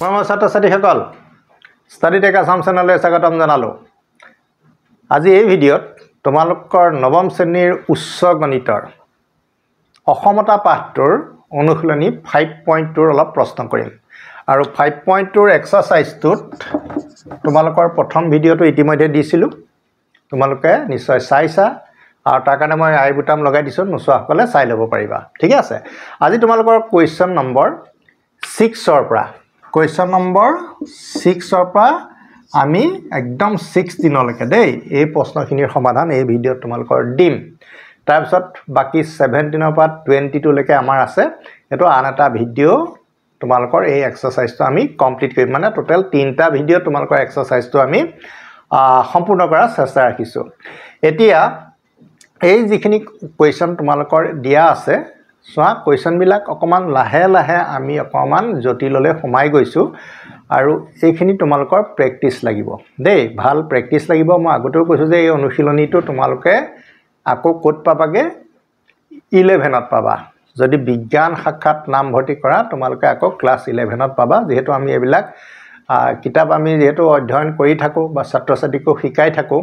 মই ছাত্ৰ-ছাত্ৰীসকল study tech Assam চেনেললৈ স্বাগতম জনালোঁ। আজি এই ভিডিঅ'ত তোমালোকৰ নৱম শ্ৰেণীৰ উচ্চ গণিতৰ অসমতা পাঠটোৰ অনুশীলনী 5.2 অলপ প্ৰশ্ন কৰিম আৰু 5.2 এক্সাৰসাইজটোত তোমালোকৰ প্ৰথম ভিডিঅ'টো ইতিমধ্যে দিছিলোঁ, তোমালোকে নিশ্চয় চাইছা আৰু তাৰ কাৰণে মই আই বুটাম লগাই দিছোঁ, নোচোৱাসকলে চাই ল'ব পাৰিবা। ঠিক আছে, আজি তোমালোকৰ কুৱেশ্যন নম্বৰ 6ৰ পৰা কুৱেশ্যন নম্বৰ 6ৰ পৰা আমি একদম 6 দিনলৈকে দেই এই প্ৰশ্নখিনিৰ সমাধান এই ভিডিঅ'ত তোমালোকৰ দিম। তাৰপিছত বাকি 17ৰ পৰা 22 লৈকে আমাৰ আছে, এইটো আন এটা ভিডিঅ' তোমালোকৰ এই এক্সাৰসাইজটো আমি কমপ্লিট কৰিম, মানে টোটেল 3টা ভিডিঅ' তোমালোকৰ এক্সাৰসাইজটো আমি সম্পূৰ্ণ কৰাৰ চেষ্টা ৰাখিছোঁ। এতিয়া এই যিখিনি কুৱেশ্যন তোমালোকৰ দিয়া আছে, চোৱা কুৱেশ্যনবিলাক অকণমান লাহে লাহে আমি অকণমান জটিললৈ সোমাই গৈছোঁ আৰু এইখিনি তোমালোকৰ প্ৰেক্টিছ লাগিব দেই, ভাল প্ৰেক্টিছ লাগিব। মই আগতেও কৈছোঁ যে এই অনুশীলনীটো তোমালোকে আকৌ ক'ত পাবাগে, 11ত পাবা। যদি বিজ্ঞান শাখাত নামভৰ্তি কৰা তোমালোকে আকৌ ক্লাছ 11ত পাবা, যিহেতু আমি এইবিলাক কিতাপ আমি যিহেতু অধ্যয়ন কৰি থাকোঁ বা ছাত্ৰ ছাত্ৰীকো শিকাই থাকোঁ,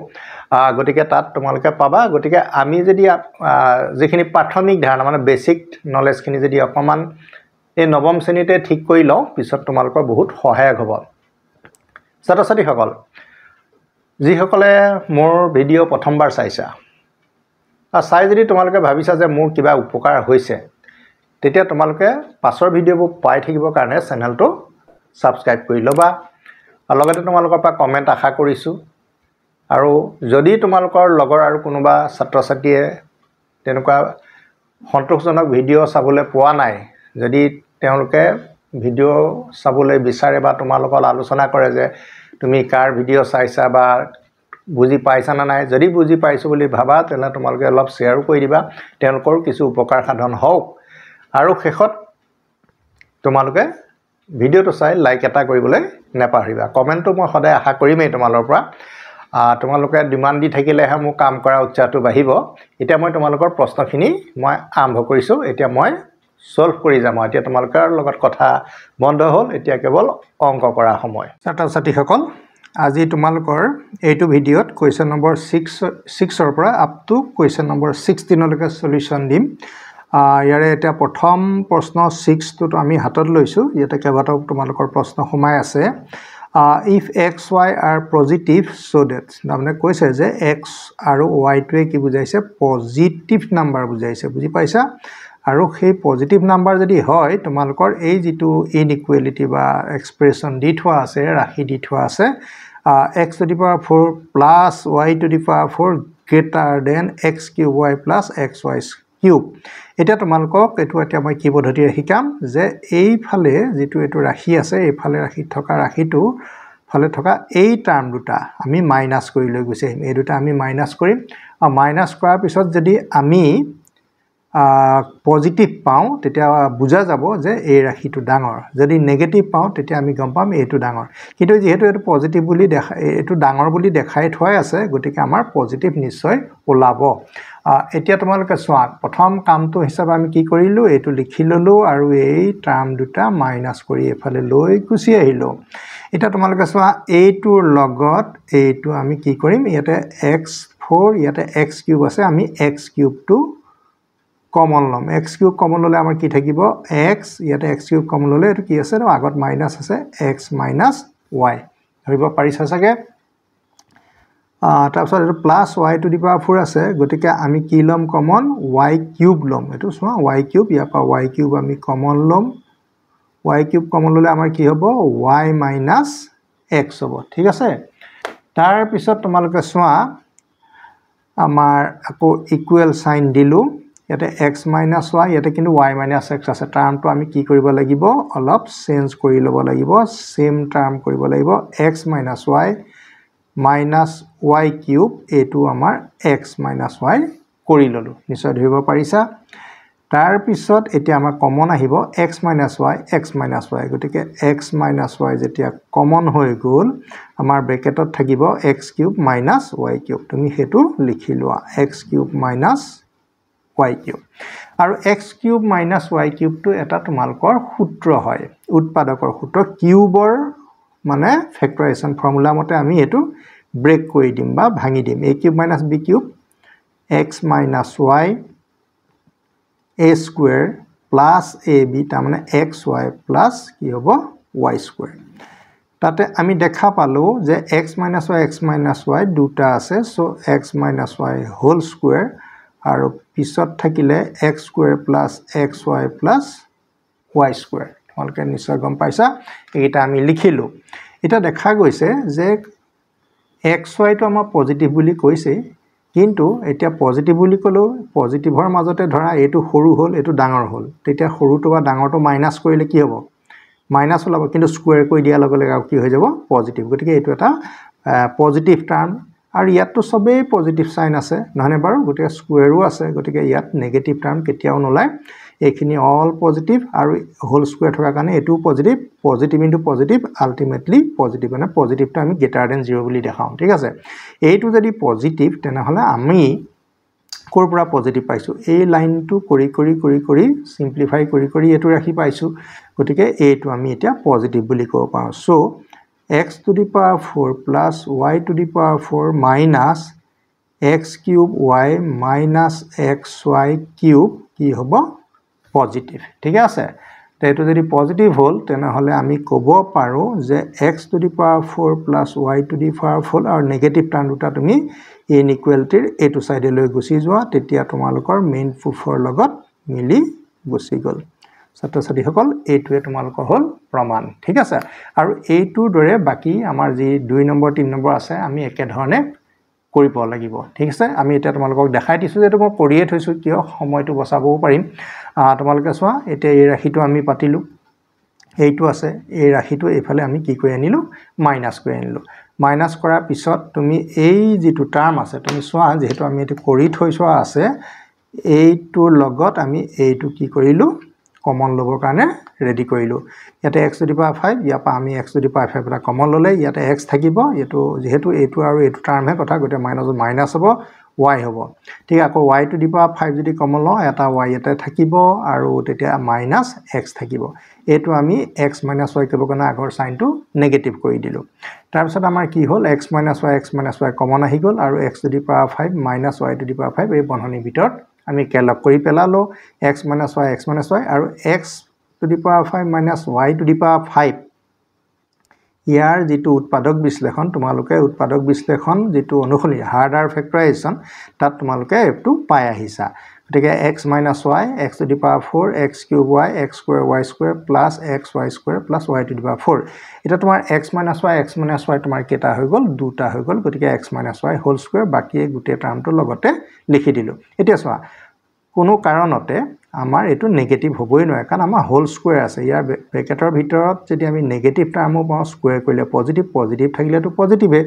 গতিকে তাত তোমালোকে পাবা। গতিকে আমি যদি যিখিনি প্ৰাথমিক ধাৰণা মানে বেছিক নলেজখিনি যদি অকণমান এই নৱম শ্ৰেণীতে ঠিক কৰি লওঁ, পিছত তোমালোকৰ বহুত সহায়ক হ'ব। ছাত্ৰ ছাত্ৰীসকল যিসকলে মোৰ ভিডিঅ' প্ৰথমবাৰ চাইছা, চাই যদি তোমালোকে ভাবিছা যে মোৰ কিবা উপকাৰ হৈছে, তেতিয়া তোমালোকে পাছৰ ভিডিঅ'বোৰ পাই থাকিবৰ কাৰণে চেনেলটো ছাবস্ক্ৰাইব কৰি ল'বা আৰু লগতে তোমালোকৰ পৰা কমেণ্ট আশা কৰিছোঁ। আৰু যদি তোমালোকৰ লগৰ আৰু কোনোবা ছাত্ৰ ছাত্ৰীয়ে তেনেকুৱা সন্তোষজনক ভিডিঅ' চাবলৈ পোৱা নাই, যদি তেওঁলোকে ভিডিঅ' চাবলৈ বিচাৰে বা তোমাৰ লগত আলোচনা কৰে যে তুমি কাৰ ভিডিঅ' চাইছা বা বুজি পাইছা নে নাই, যদি বুজি পাইছোঁ বুলি ভাবা তেনেহ'লে তোমালোকে অলপ শ্বেয়াৰো কৰি দিবা, তেওঁলোকৰো কিছু উপকাৰ সাধন হওক। আৰু শেষত তোমালোকে ভিডিঅ'টো চাই লাইক এটা কৰিবলৈ নাপাহৰিবা। কমেণ্টটো মই সদায় আশা কৰিমেই তোমালোকৰ পৰা, তোমালোকে ডিমাণ্ড দি থাকিলেহে মোৰ কাম কৰা উৎসাহটো বাঢ়িব। এতিয়া মই তোমালোকৰ প্ৰশ্নখিনি মই আৰম্ভ কৰিছোঁ, এতিয়া মই সলভ কৰি যাম। এতিয়া তোমালোকৰ লগত কথা বন্ধ হ'ল, এতিয়া কেৱল অংক কৰা সময়। ছাত্ৰ ছাত্ৰীসকল আজি তোমালোকৰ এইটো ভিডিঅ'ত কুৱেশ্যন নম্বৰ 6ৰ পৰা আপ টু কুৱেশ্যন নম্বৰ 16লৈকে সলিউশ্যন দিম। ইয়াৰে এতিয়া প্ৰথম প্ৰশ্ন 6টোত আমি হাতত লৈছোঁ, ইয়াতে কেইবাটাও তোমালোকৰ প্ৰশ্ন সোমাই আছে। If X Y are positive show' that, তাৰমানে কৈছে যে এক্স আৰু ৱাইটোৱে কি বুজাইছে, পজিটিভ নাম্বাৰ বুজাইছে, বুজি পাইছা? আৰু সেই পজিটিভ নাম্বাৰ যদি হয়, তোমালোকৰ এই যিটো ইনইকুৱেলিটি বা এক্সপ্ৰেশ্যন দি থোৱা আছে, ৰাশি দি থোৱা আছে, x two the power 4 plus Y two the power 4 greater than x cube Y plus x Y cube. এতিয়া তোমালোকক এইটো এতিয়া মই কি পদ্ধতিৰে শিকাম যে এইফালে যিটো এইটো ৰাশি আছে, এইফালে ৰাশিত থকা ৰাশিটো ফালে থকা এই টাৰ্ম দুটা আমি মাইনাছ কৰি লৈ গুচি আহিম। এই দুটা আমি মাইনাছ কৰিম আৰু মাইনাছ কৰাৰ পিছত যদি আমি পজিটিভ পাওঁ তেতিয়া বুজা যাব যে এই ৰাশিটো ডাঙৰ, যদি নেগেটিভ পাওঁ তেতিয়া আমি গম পাম এইটো ডাঙৰ। কিন্তু যিহেতু এইটো পজিটিভ বুলি এইটো ডাঙৰ বুলি দেখাই থোৱাই আছে, গতিকে আমাৰ পজিটিভ নিশ্চয় ওলাব। এতিয়া তোমালোকে চোৱা, প্ৰথম কামটো হিচাপে আমি কি কৰিলোঁ, এইটো লিখি ল'লোঁ আৰু এই টাৰ্ম দুটা মাইনাছ কৰি এইফালে লৈ গুচি আহিলোঁ। এতিয়া তোমালোকে চোৱা এইটোৰ লগত এইটো আমি কি কৰিম, ইয়াতে x4 ইয়াতে এক্স কিউব আছে, আমি এক্স কিউবটো কমন ল'ম। এক্স কিউব কমন ল'লে আমাৰ কি থাকিব, এক্স, ইয়াতে এক্স কিউব কমন ল'লে এইটো কি আছে, আগত মাইনাছ আছে, এক্স মাইনাছ ৱাই, ধৰিব পাৰিছা চাগে। তাৰপিছত এইটো plus Y two the power 4 আছে, গতিকে আমি কি ল'ম কমন, ৱাই কিউব ল'ম। এইটো চোৱা ৱাই কিউব, ইয়াৰ পৰা ৱাই কিউব আমি কমন ল'ম। ৱাই কিউব কমন ল'লে আমাৰ কি হ'ব, ৱাই মাইনাছ এক্স হ'ব। ঠিক আছে, তাৰপিছত তোমালোকে চোৱা আমাৰ আকৌ ইকুৱেল চাইন দিলোঁ, ইয়াতে এক্স মাইনাছ ৱাই, ইয়াতে কিন্তু ৱাই মাইনাছ এক্স আছে। টাৰ্মটো আমি কি কৰিব লাগিব, অলপ চেঞ্জ কৰি ল'ব লাগিব, চেম টাৰ্ম কৰিব লাগিব, x minus Y minus Y cube, এইটো আমাৰ এক্স মাইনাছ ৱাই কৰি ল'লোঁ, নিশ্চয় ধৰিব পাৰিছা। তাৰপিছত এতিয়া আমাৰ কমন আহিব এক্স মাইনাছ ৱাই, গতিকে এক্স মাইনাছ ৱাই যেতিয়া কমন হৈ গ'ল, আমাৰ ব্ৰেকেটত থাকিব x cube minus Y cube. তুমি সেইটো লিখি লোৱা, x cube minus y cube আৰু x কিউব মাইনাছ y কিউবটো এটা তোমালোকৰ সূত্ৰ হয় উৎপাদকৰ সূত্ৰ কিউবৰ মানে ফেক্টৰাইজেশ্যন ফৰ্মুলা মতে আমি এটো ব্ৰেক কৰি দিম বা ভাঙি দিম a cube minus b cube x minus y a square plus ab তাৰ মানে xy প্লাস কি হ'ব y স্কয়াৰ তাতে আমি দেখা পালো যে x y দুটা আছে so x y whole square আৰু পিছত থাকিলে x square plus xy plus y square তোমালোকে নিশ্চয় গম পাইছা এইটা আমি লিখিলো এটা দেখা গৈছে যে xy তো আমাৰ পজিটিভ বুলি কৈছে কিন্তু এটা পজিটিভ বুলি কলো পজিটিভৰ মাজতে ধৰা এটো সৰু হল এটো ডাঙৰ হল তেতিয়া সৰুটো বা ডাঙৰটো মাইনাস কৰিলে কি হ'ব মাইনাস ওলাব কিন্তু স্কয়াৰ কৰি দিয়া লগে লগে কি হৈ যাব পজিটিভ গতিকে এটো এটা পজিটিভ টার্ম আৰু ইয়াতটো সবেই পজিটিভ সাইন আছে নহনে বাৰু গতিকে স্কয়াৰও আছে গতিকে ইয়াত নেগেটিভ টাৰ্ম কেতিয়াও নলায় এইখিনি অল পজিটিভ আৰু হোল স্কয়াৰ থকা কাৰণে এটো positive positive into positive ultimately positive মানে পজিটিভটো আমি গ্ৰেটাৰ দেন 0 বুলি দেখাও ঠিক আছে এইটো যদি পজিটিভ তেনহলে আমি কোৰ পৰা পজিটিভ পাইছো এই লাইনটো কৰি সিম্পলিফাই কৰি এটো ৰাখি পাইছো গতিকে এইটো আমি এতিয়া পজিটিভ বুলি ক'ব পাৰো so x to the power 4 plus y to the power 4 minus x cube y minus xy cube কি হ'ব পজিটিভ ঠিক আছে তো এটো যদি পজিটিভ হল তেনহলে আমি ক'ব পাৰো যে x to the power 4 plus y to the power 4 আৰু নেগেটিভ টাৰ্ম দুটা তুমি ইনইকুৱেলিটিৰ এটো সাইডে লৈ গুছি যোৱা তেতিয়া তোমালোকৰ মেইন প্ৰুফৰ লগত মিলি গুছি গল ছাত্ৰ-ছাত্ৰী সকল এইটোৱে তোমালোকৰ হল প্ৰমাণ ঠিক আছে আৰু এইটোৰ দৰে বাকি আমাৰ যি 2 নম্বৰ 3 নম্বৰ আছে আমি একে ধৰণে কৰিব লাগিব ঠিক আছে আমি এটা তোমালোকক দেখাই দিছো যে মই কৰিয়ে থৈছো কিয় সময়টো বচাবও পাৰিম তোমালোকে চোৱা এতিয়া এই ৰাশিটো আমি পাতিলো এইটো আছে এই ৰাশিটো এফালে আমি কি কৰি আনিলো মাইনাস কৰি আনিলো মাইনাস কৰাৰ পিছত তুমি এই যেটো টাৰ্ম আছে তুমি চোৱা যেহেতু আমি এটো কৰি থৈছো আছে এইটোৰ লগত আমি এইটো কি কৰিলো কমন লবৰ কাৰণে ৰেডি কৰিলো ইয়াতে x to the power 5 ইয়াপা আমি x to the power 5 এটা কমন ললে ইয়াতে x থাকিব এটো যেহেতু এটো আৰু এটো টার্ম হে কথা গতে মাইনাস হ'ব y হ'ব ঠিক আকৌ y to the power 5 যদি কমন লও এটা y এটা থাকিব আৰু তেতিয়া মাইনাস x থাকিব এটো আমি x y কৰিব কাৰণে আগৰ সাইনটো নেগেটিভ কৰি দিলো তাৰ পিছত আমাৰ কি হ'ল x y কমন আহি গল আৰু x to the power 5 minus y to the power 5 এই বন্ধনীৰ ভিতৰত আমি কেলক কৰি পেলালো x y আৰু x to the power 5 minus y to the power 5 ইয়াৰ যেটো উৎপাদক বিশ্লেষণ তোমালোকে উৎপাদক বিশ্লেষণ যেটো অনুসৰি হাৰ্ডাৰ ফেক্টৰাইজেশ্যন তাত তোমালোকে এটো পাই আহিছা গতিকে x y x to the power 4 x cube y x square y square plus x y square plus y to the power 4 এটা তোমাৰ x y তোমাৰ কেটা হৈ গল দুটা হৈ গল গতিকে x y whole square বাকি গুটে টার্মটো লগতে লিখি দিলো এতিয়া চোৱা কোনো কাৰণতে আমাৰ এটো নেগেটিভ হবই নহয় কাৰণ আমাৰ হোল স্কয়াৰ আছে ইয়াৰ ব্ৰেকেটৰ ভিতৰত যদি আমি নেগেটিভ টাৰ্মও পাও স্কয়াৰ কৰিলে পজিটিভ থাকিলেটো পজিটিভে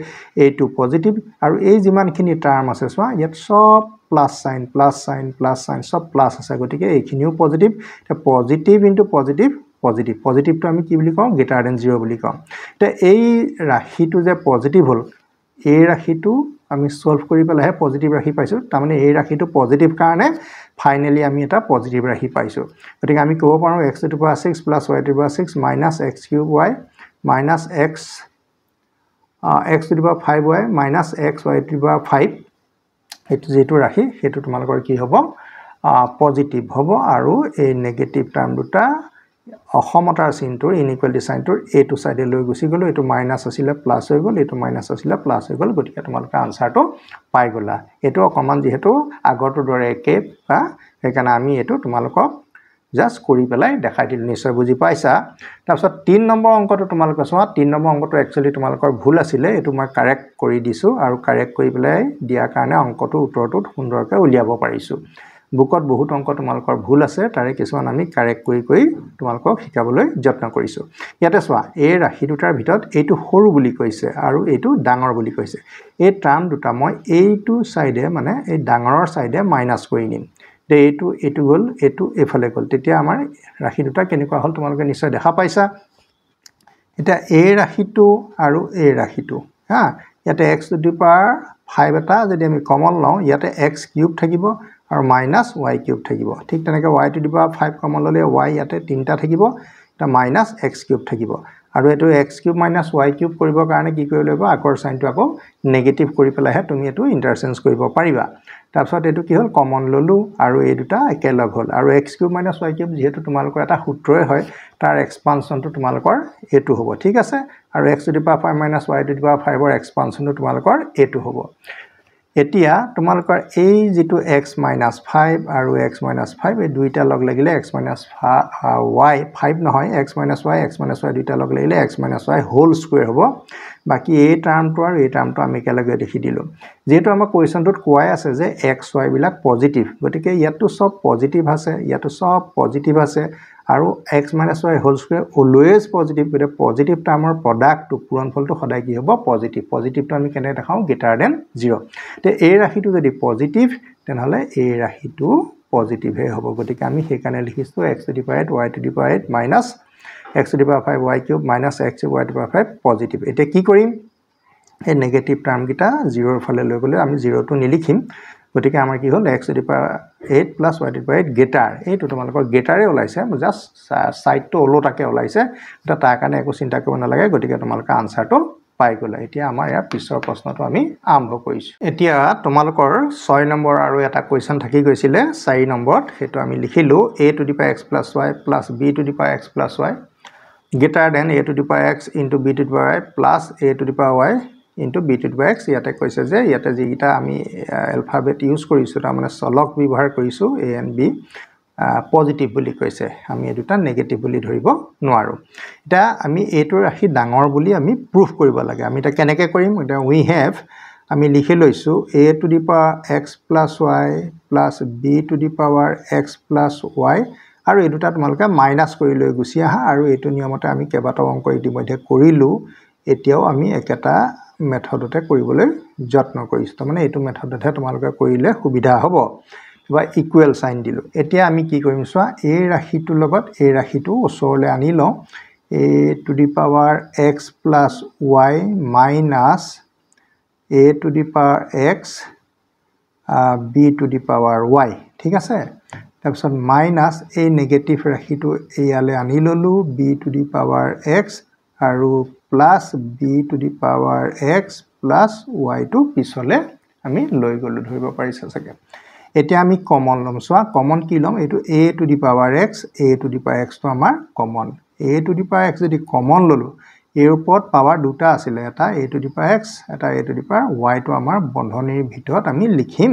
এইটো পজিটিভ আৰু এই যিমানখিনি টাৰ্ম আছে চোৱা ইয়াত সব প্লাস সাইন সব প্লাস আছে গতিকে এইখিনিও পজিটিভ পজিটিভ ইনটু পজিটিভটো আমি কি বুলি কওঁ গ্ৰেটাৰ দেন 0 বুলি কওঁ তে এই ৰাশিটো যে পজিটিভ হল এই ৰাশিটো আমি সলভ কৰি পেলাহে পজিটিভ ৰাশি পাইছো তাৰ মানে এই ৰাশিটো পজিটিভ কাৰণে ফাইনালি আমি এটা পজিটিভ ৰাশি পাইছো গতিকে আমি ক'ব পাৰো x to the power 6 plus y to the power 6 minus x cube y minus x to the power 5y minus x y to the power 5 এটো যেটো ৰাশি হেতু তোমালোকৰ কি হ'ব পজিটিভ হ'ব আৰু এই নেগেটিভ টাৰ্ম দুটা অসমতাৰ চিনটোৰ ইনইকুৱেলিটি সাইনটোৰ এটো সাইডে লৈ গুছি গলো এটো মাইনাস আছিল প্লাস হৈ গল এটো মাইনাস আছিল প্লাস হৈ গল গতিকে তোমালোকে আনসাৰটো পাই গলা এটো অকমান যেহেতু আগৰটো দৰে একে বা সেইকাৰণে আমি এটো তোমালোকক জাস্ট কৰি পেলাই দেখাই দিল নিশ্চয় বুজি পাইছা তাৰপিছত 3 নম্বৰ অংকটো তোমালোকে চোৱা 3 নম্বৰ অংকটো একচুয়ালি তোমালোকৰ ভুল আছিল এটো মই কাৰেক্ট কৰি দিছো আৰু কাৰেক্ট কৰি পেলাই দিয়াৰ কাৰণে অংকটো উত্তৰটো সুন্দৰকৈ উলিয়াব পাৰিছো বুকত বহুত অংক তোমালোকৰ ভুল আছে তাৰে কিছুমান আমি কাৰেক্ট কৰি তোমালোকক শিকাবলৈ যত্ন কৰিছো ইয়াতে চোৱা এই ৰাশি দুটাৰ ভিতৰত এইটো সৰু বুলি কৈছে আৰু এইটো ডাঙৰ বুলি কৈছে এই টাৰ্ম দুটা মই এইটো সাইডে মানে এই ডাঙৰৰ সাইডে মাইনাস কৰি নিম তে এইটো গল এইটো এফালে গল তেতিয়া আমাৰ ৰাশি দুটা কেনেকুৱা হল তোমালোকে নিশ্চয় দেখা পাইছা এটা এই ৰাশিটো আৰু এই ৰাশিটো হা ইয়াতে x to the power 5 এটা যদি আমি কমন লওঁ ইয়াতে x কিউব থাকিব আৰু মাইনাছ y কিউব থাকিব ঠিক তেনেকৈ y two the power 5 common ল'লে y ইয়াতে 3টা থাকিব এটা মাইনাছ x কিউব থাকিব আৰু এটো x cube minus y cube কৰিবৰ কাৰণে কি কৰিব লাগিব আগৰ সাইনটো আকৌ নেগেটিভ কৰি পেলাইহে তুমি এটো ইন্টাৰচেঞ্জ কৰিব পাৰিবা তাৰপিছত এটো কি হ'ল কমন ললো আৰু এই দুটা একেলগ হ'ল আৰু x cube minus y cube যেহেতু তোমালোকৰ এটা সূত্ৰই হয় তাৰ এক্সপানশনটো তোমালোকৰ এটো হ'ব ঠিক আছে আৰু x two the power 5 minus y two the power 5 ৰ এক্সপানশনটো তোমালোকৰ এটো হ'ব এতিয়া তোমালোকৰ এই যেটো x minus 5 আৰু x minus 5 এই দুইটা লগ লাগিলে x minus y 5 নহয় x minus y দুইটা লগ লাগিলে x minus y whole square হ'ব বাকি এই টাৰ্মটো আৰু এই টাৰ্মটো আমি কেলগে দেখি দিলো যেটো আমাৰ কোৱেশ্চনটোত কোৱাই আছে যে x y বিলাক পজিটিভ গতিকে ইয়াতো সব পজিটিভ আছে ইয়াতো সব পজিটিভ আছে আৰু x minus y whole square always positive গতে পজিটিভ টাৰ্মৰ প্ৰডাক্টটো পূৰণফলটো সদায় কি হ'ব পজিটিভ পজিটিভটো আমি কেনে দেখাও গ্ৰেটাৰ দেন 0 তে এই ৰাশিটো যদি পজিটিভ তেনহলে এই ৰাশিটো পজিটিভ হে হ'ব গতিকে আমি হেকানে লিখিছো x two the power 8 y two the power 8 minus x two the power 5 y cube minus x y two the power 5 positive এটা কি কৰিম এই নেগেটিভ টাৰ্ম কিটা 0 ৰ ফালে লৈ গলে আমি 0 টো নিলিখিম গতিকে আমাৰ কি হ'ল x two the power 8 plus y two the power 8 greater এইটো তোমালোকৰ গ্ৰেটাৰে ওলাইছে জাস্ট সাইডটো ওলোটাকে ওলাইছে এটা তাৰ কাৰণে একো চিন্তা কৰিব নালাগে গতিকে তোমালোকৰ আনসাৰটো পাই গলা এতিয়া আমাৰ ইয়াৰ পিছৰ প্ৰশ্নটো আমি আৰম্ভ কৰিছো এতিয়া তোমালোকৰ 6 নম্বৰ আৰু এটা কোৱেশ্চন থাকি গৈছিলে 4 নম্বৰত হেতু আমি লিখিলো a two the power x + y + b to the power x + y greater than a to the power x into b to the power y plus a to the power y into b to the power x ইয়াতে কৈছে যে ইয়াতে যেটা আমি alphabet use কৰিছো তাৰ মানে চলক ব্যৱহাৰ কৰিছো a and b পজিটিভ বুলি কৈছে আমি এই দুটা নেগেটিভ বুলি ধৰিব নোৱাৰো এটা আমি এটো ৰাখি ডাঙৰ বুলি আমি প্ৰুফ কৰিব লাগে আমি এটা কেনেকৈ কৰিম এটা we have আমি লিখি লৈছো a to the power x + y plus b to the power x plus y আৰু এই দুটা তোমালকে মাইনাস কৰি লৈ গুছি আহা আৰু এটো নিয়মতে আমি কেবাটা অংক ইতিমধ্যে কৰিলো এতিয়াও আমি একেটা মেথডতে কৰিবলৈ যত্ন কৰিছো তাৰ মানে এটো মেথডতে তোমালকে কৰিলে সুবিধা হ'ব বা ইকুৱেল সাইন দিলো এতিয়া আমি কি কৰিম সোৱা এই ৰাশিটোৰ লগত এই ৰাশিটো ওচৰলৈ আনি লওঁ a to the power x plus y minus a to the power x b to the power y ঠিক আছে তাৰপিছত মাইনাস এই নেগেটিভ ৰাশিটো ইয়ালে আনি ললো b to the power x আৰু plus b to the power x plus y to পিছলে আমি লৈ গলো ধৰিব পাৰিছা সকে এতিয়া আমি কমন লম সোৱা কমন কি লম এটো a to the power x তো আমাৰ common a to the power x যদি কমন ললো এৰ ওপৰত পাৱাৰ দুটা আছিল এটা a to the power x এটা a to the power y তো আমাৰ বন্ধনীৰ ভিতৰত আমি লিখিম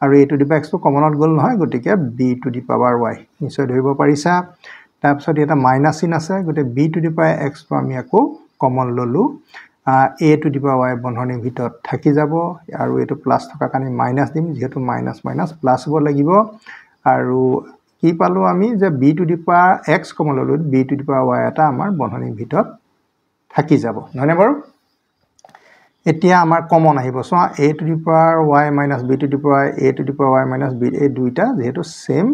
আৰু a to the power x তো কমনত গল নহয় গটিকে b to the power y নিশ্চয় ধৰিব পাৰিছা তাৰপিছত এটা মাইনাস চিন আছে গটে b to the power x তো আমি আকৌ কমন ললো a to the power y বন্ধনীৰ ভিতৰত থাকি যাব আৰু এটো প্লাস থকা কাৰণে মাইনাস দিম যেহেতু মাইনাস মাইনাস প্লাস হ'ব লাগিব আৰু কি পালো আমি যে b to the power x common ললো b to the power y এটা আমাৰ বন্ধনীৰ ভিতৰত থাকি যাব নহনে বাৰু এতিয়া আমাৰ কমন আহিব so a to the power y minus b to the power a to the power y minus b এই দুইটা যেহেতু সেম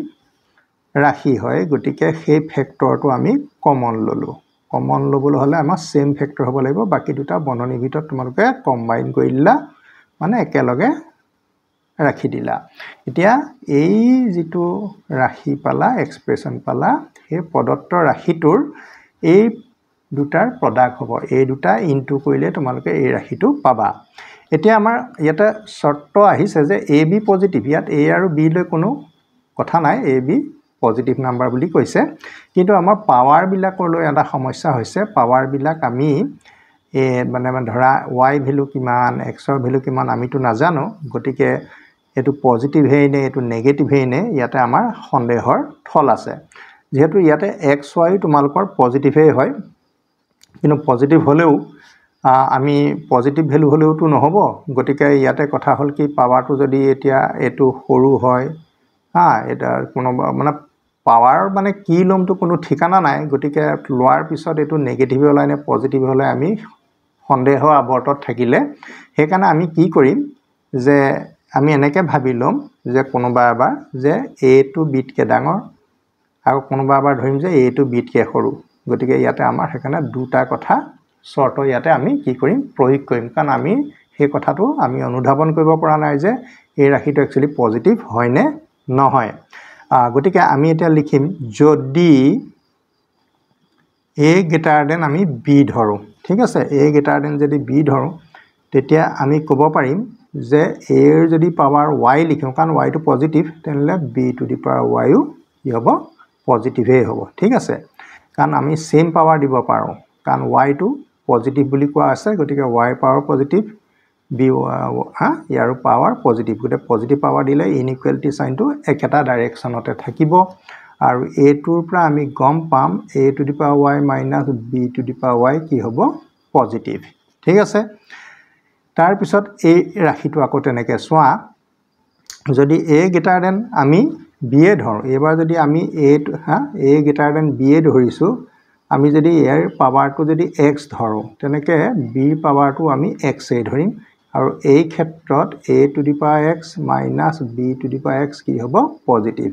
ৰাশি হয় গটিকে সেই ফেক্টৰটো আমি কমন ললো কমন লবলৈ হলে আমাৰ সেম ফেক্টৰ হ'ব লাগিব বাকি দুটা বন্ধনীৰ ভিতৰত তোমালোকে কম্বাইন কৰিলা মানে একেলগে ৰাখি দিলা এতিয়া এই যেটো ৰাশি পালা এক্সপ্ৰেছন পালা সেই প্ৰদত্ত ৰাশিটোৰ এই দুটাৰ প্ৰডাক্ট হ'ব এই দুটা ইনটু কৰিলে তোমালোকে এই ৰাশিটো পাবা এতিয়া আমাৰ ইয়াতে শৰ্ত আহিছে যে a b পজিটিভ ইয়াত a আৰু b লৈ কোনো কথা নাই a b পজিটিভ নাম্বাৰ বুলি কৈছে কিন্তু আমাৰ পাৱাৰ বিলাকৰ লৈ এটা সমস্যা হৈছে পাৱাৰ বিলাক আমি মানে ধৰা y ভ্যালু কিমান x ৰ ভ্যালু কিমান আমিটো নাজানো গটিকে এটো পজিটিভ হেই নে এটো নেগেটিভ হেই নে ইয়াতে আমাৰ সন্দেহৰ থল আছে যেহেতু ইয়াতে x y তোমালোকৰ পজিটিভ হেই হয় কিন্তু পজিটিভ হলেও আমি পজিটিভ ভ্যালু হলেও তো নহব গটিকে ইয়াতে কথা হল কি পাৱাৰটো যদি এতিয়া এটো সৰু হয় এটা কোনো মানে পাৱাৰ মানে কি লমটো কোনো ঠিকানা নাই গটিকে লোৱাৰ পিছত এটো নেগেটিভ হলাই নে পজিটিভ হলাই আমি সন্দেহ আবৰ্তত থাকিলে হেকাৰণে আমি কি কৰিম যে আমি এনেকে ভাবি লম যে কোনোবা এবাৰ যে a to b কে ডাঙৰ আৰু কোনোবা এবাৰ ধৰিম যে a to b কে সৰু গটিকে ইয়াতে আমাৰ হেকাৰণে দুটা কথা শৰ্ত ইয়াতে আমি কি কৰিম প্ৰয়োগ কৰিম কাৰণ আমি সেই কথাটো আমি অনুধাৱন কৰিব পৰা নাই যে এই ৰাশিটো একচুয়ালি পজিটিভ হয় নে নহয় গতিকে আমি এটা লিখিম যদি a greater than আমি b ধৰো ঠিক আছে a greater than যদি b ধৰো তেতিয়া আমি ক'ব পাৰিম যে a এৰ যদি পাৱাৰ y লিখো কাৰণ y টো পজিটিভ তেনলে b to the power y ও কি হ'ব পজিটিভে হ'ব ঠিক আছে কাৰণ আমি সেম পাৱাৰ দিব পাৰো কাৰণ y টো পজিটিভ বুলি কোৱা আছে গতিকে y পাৱাৰ পজিটিভ b ইয়াৰ পাৱাৰ পজিটিভ গতে পজিটিভ পাৱাৰ দিলে ইনইকুৱেলিটি সাইনটো একেটা ডাইৰেকশনতে থাকিব আৰু a টুৰ পৰা আমি গম পাম a two the power y minus b to the power y কি হ'ব পজিটিভ ঠিক আছে তাৰ পিছত এই ৰাখিটো আকৌ তেনেকৈ চোৱা যদি a greater than আমি b এ ধৰো এবাৰ যদি আমি a greater than b এ ধৰিছো আমি যদি ইয়াৰ পাৱাৰটো যদি x ধৰো তেনেকৈ b পাৱাৰটো আমি x এ ধৰিম আৰু এই ক্ষেত্ৰত a two the power x minus b to the power x কি হ'ব পজিটিভ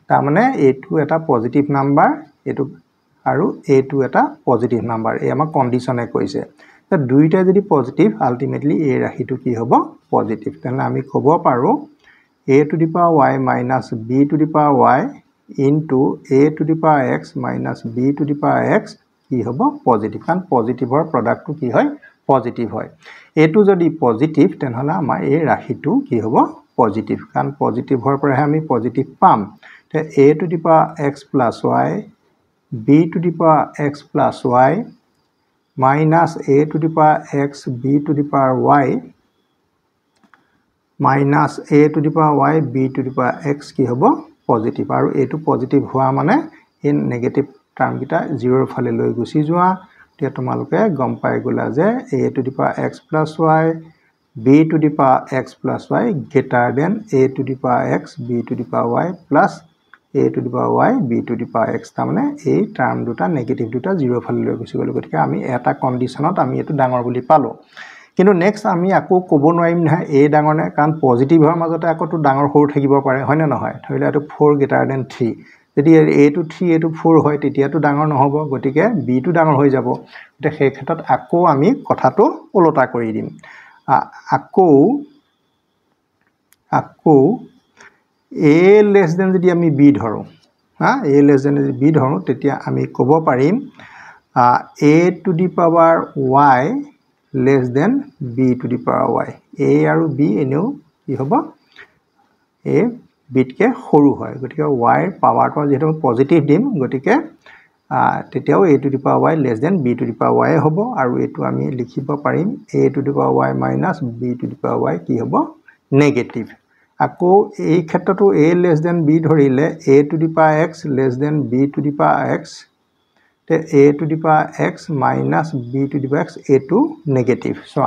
তাৰ মানে এটো এটা পজিটিভ নাম্বাৰ এটো আৰু এটো এটা পজিটিভ নাম্বাৰ এই আমাৰ কন্ডিশনে কৈছে তে দুইটা যদি পজিটিভ আলটিমেটলি এই ৰাখিটো কি হ'ব পজিটিভ তেনে আমি ক'ব পাৰো a to the power y minus b to the power y into a to the power x minus b to the power x কি হ'ব পজিটিভ কারণ পজিটিভৰ প্ৰডাক্টটো কি হয় পজিটিভ হয় এটো যদি পজিটিভ তেনহলে আমাৰ এই ৰাখিটো কি হ'ব পজিটিভ কাৰণ পজিটিভৰ পৰা আমি পজিটিভ পাম তে a to the power x plus y b to the power x plus y minus a to the power x b to the power y minus a to the power y b to the power x কি হ'ব positive আৰু এটো positive হোৱা মানে এই negative term কিটা 0 ৰ ফালে লৈ গুছি যোৱা তে তোমালোকে গম পাই গলা যে a to the power x plus y b to the power x plus y greater than a to the power x b to the power y plus a to the power y b to the power x তাৰ মানে এই term দুটা negative দুটা 0 ফালে লৈ গুছি গল গতিকে আমি এটা কন্ডিশনত আমি এটো ডাঙৰ বুলি পালো কিন্তু নেক্সট আমি আকৌ ক'ব নোৱাৰিম না a ডাঙৰ নে কাৰণ পজিটিভৰ মাজতে আকৌ তো ডাঙৰ সৰু থাকিব পাৰে হয় না নহয় ধৰিলে এটো 4 greater than 3 যদি a to 3 a to 4 হয় তেতিয়া তো ডাঙৰ নহব গতিকে b to ডাঙৰ হৈ যাব তে সেই ক্ষেত্ৰত আকৌ আমি কথাটো উলটা কৰি দিম আকৌ a less than যদি আমি b ধৰো a less than যদি b ধৰো তেতিয়া আমি ক'ব পাৰিম a to the power y less than b to the power y a আৰু b এনেও কি হ'ব a বিটকে সৰু হয় গতিকে y ৰ পাৱাৰটো যেটো পজিটিভ দিম গতিকে তেতিয়াও a to the power y less than b to the power y হ'ব আৰু এটো আমি লিখিব পাৰিম a to the power y minus b to the power y কি হ'ব নেগেটিভ আকৌ এই ক্ষেত্ৰটো a less than b ধৰিলে a to the power x less than b to the power x তে a to the power x minus b to the power x এটো negative so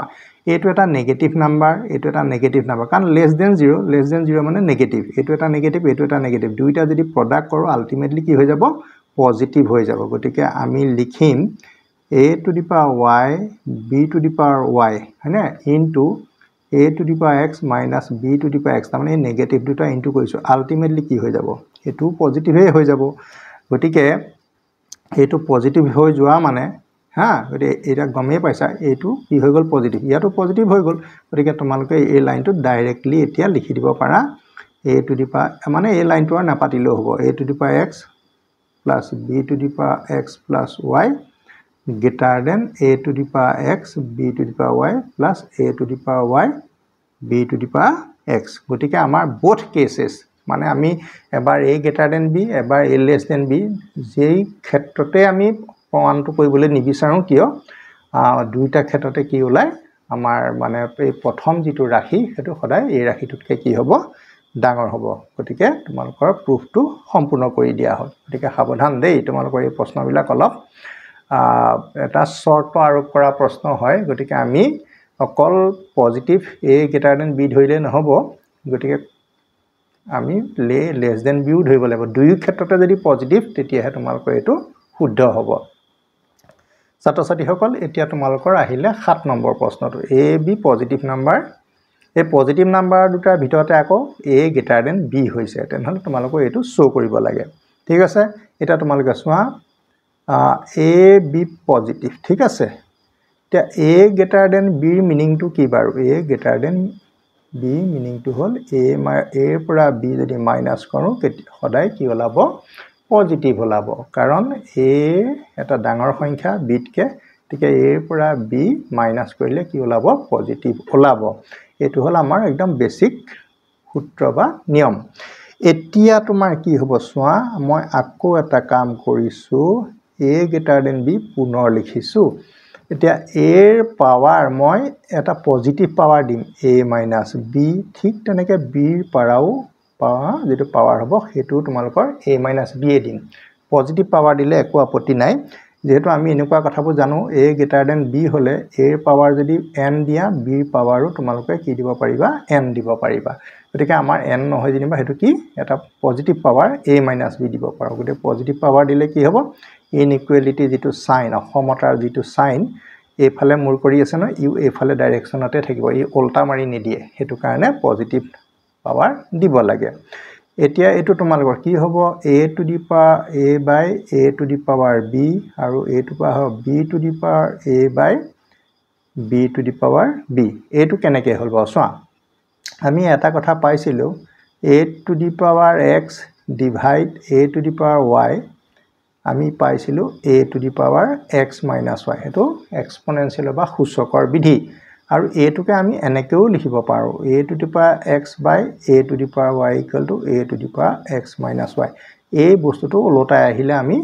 এটো এটা নেগেটিভ নাম্বাৰ এটো এটা negative number কাৰণ less than 0 মানে negative এটো এটা নেগেটিভ দুইটা যদি প্ৰডাক্ট কৰো আলটিমেটলি কি হৈ যাব পজিটিভ হৈ যাব গতিকে আমি লিখিম a to the power y b to the power y হয়নে into a to the power x minus b to the power x তাৰ মানে নেগেটিভ দুটা ইনটু কৰিছো আলটিমেটলি কি হৈ যাব এটো পজিটিভে হৈ যাব গতিকে এটো পজিটিভ হৈ যোৱা মানে গতে এটা গমে পাইছা এটো কি হৈ গল পজিটিভ ইয়াটো পজিটিভ হৈ গল গতিকে তোমালোকে এই লাইনটো ডাইৰেক্টলি এতিয়া লিখি দিব পাৰা a to the power মানে এই লাইনটো আর নাপাতিলেও হ'ব a to the power x plus b to the power x plus y greater than a to the power x b to the power y plus a to the power y b to the power x গতিকে আমাৰ both cases মানে আমি এবাৰ a greater than b এবাৰ a less than b যেই ক্ষেত্ৰতে আমি প্ৰমাণটো কৰিবলৈ নিবিচাৰো কিয় দুইটা ক্ষেত্ৰতে কি ওলাই আমাৰ মানে এই প্ৰথম যেটো ৰাখি হেতু সদায় এই ৰাখিটোতকে কি হ'ব ডাঙৰ হ'ব গতিকে তোমালোকৰ প্ৰুফটো সম্পূৰ্ণ কৰি দিয়া হ'ল গতিকে সাৱধান দেই তোমালোকৰ এই প্ৰশ্নবিলাক অলপ এটা শৰ্ত আৰোপ কৰা প্ৰশ্ন হয় গতিকে আমি অকল positive a greater than b ধৰিলে নহব গতিকে আমি less than b ধৰিব লাগিব দুই ক্ষেত্ৰতে যদি পজিটিভ তেতিয়াহে তোমালোকৰ এটো শুদ্ধ হ'ব ছাত্ৰ-ছাত্ৰী সকল এতিয়া তোমালোকৰ আহিলে 7 নম্বৰ প্ৰশ্নটো a b পজিটিভ নাম্বাৰ এই পজিটিভ নাম্বাৰ দুটাৰ ভিতৰতে আকৌ a greater than b হৈছে তেনহলে তোমালোকৰ এটো শো কৰিব লাগে ঠিক আছে এটা তোমালোকে চোৱা a b পজিটিভ ঠিক আছে এতিয়া a greater than b ৰ মিনিংটো কি বাৰু a greater than বি মিনিংটো হ'ল এৰ পৰা বি যদি মাইনাছ কৰোঁ সদায় কি ওলাব পজিটিভ ওলাব কাৰণ এ এটা ডাঙৰ সংখ্যা বিতকৈ গতিকে এৰ পৰা বি মাইনাছ কৰিলে কি ওলাব পজিটিভ ওলাব এইটো হ'ল আমাৰ একদম বেছিক সূত্ৰ বা নিয়ম এতিয়া তোমাৰ কি হ'ব চোৱা মই আকৌ এটা কাম কৰিছোঁ a greater than b পুনৰ লিখিছোঁ এতিয়া এৰ পাৱাৰ মই এটা পজিটিভ পাৱাৰ দিম a minus b ঠিক তেনেকৈ বিৰ পাৰাও যেটো পাৱাৰ হ'ব সেইটো তোমালোকৰ a minus b এ দিম পজিটিভ পাৱাৰ দিলে একো আপত্তি নাই যেহেতু আমি এনেকুৱা কথাবোৰ জানো a greater than b হলে এৰ পাৱাৰ যদি n দিয়া বিৰ পাৱাৰো তোমালোকে কি দিব পাৰিবা n দিব পাৰিবা গতিকে আমাৰ n নহয় যেনিবা হেতু কি এটা positive power a minus b দিব পাৰো গতিকে পজিটিভ পাৱাৰ দিলে কি হ'ব ইনইকুৱেলিটি যেটো সাইন অসমতাৰ যেটো সাইন এফালে মূৰ কৰি আছে ন ইউ এফালে ডাইৰেকশনতে থাকিব ই উল্টা মাৰি নিদিয়ে হেতু কাৰণে পজিটিভ পাৱাৰ দিব লাগে এতিয়া এটো তোমালোকৰ কি হ'ব a to the power a by a to the power b আৰু a to the power b to the power a by b to the power b এটো কেনেকৈ হ'ল বছোৱা আমি এটা কথা পাইছিলো a to the power x divide a to the power y আমি পাইছিলো a to the power x minus y হেতু এক্সপোনেনশিয়েল বা সূচকৰ বিধি আৰু a টোকে আমি এনেকেও লিখিব পাৰো a to the power x by a to the power y equal to a to the power x minus y এই বস্তুটো ওলটাই আহিলে আমি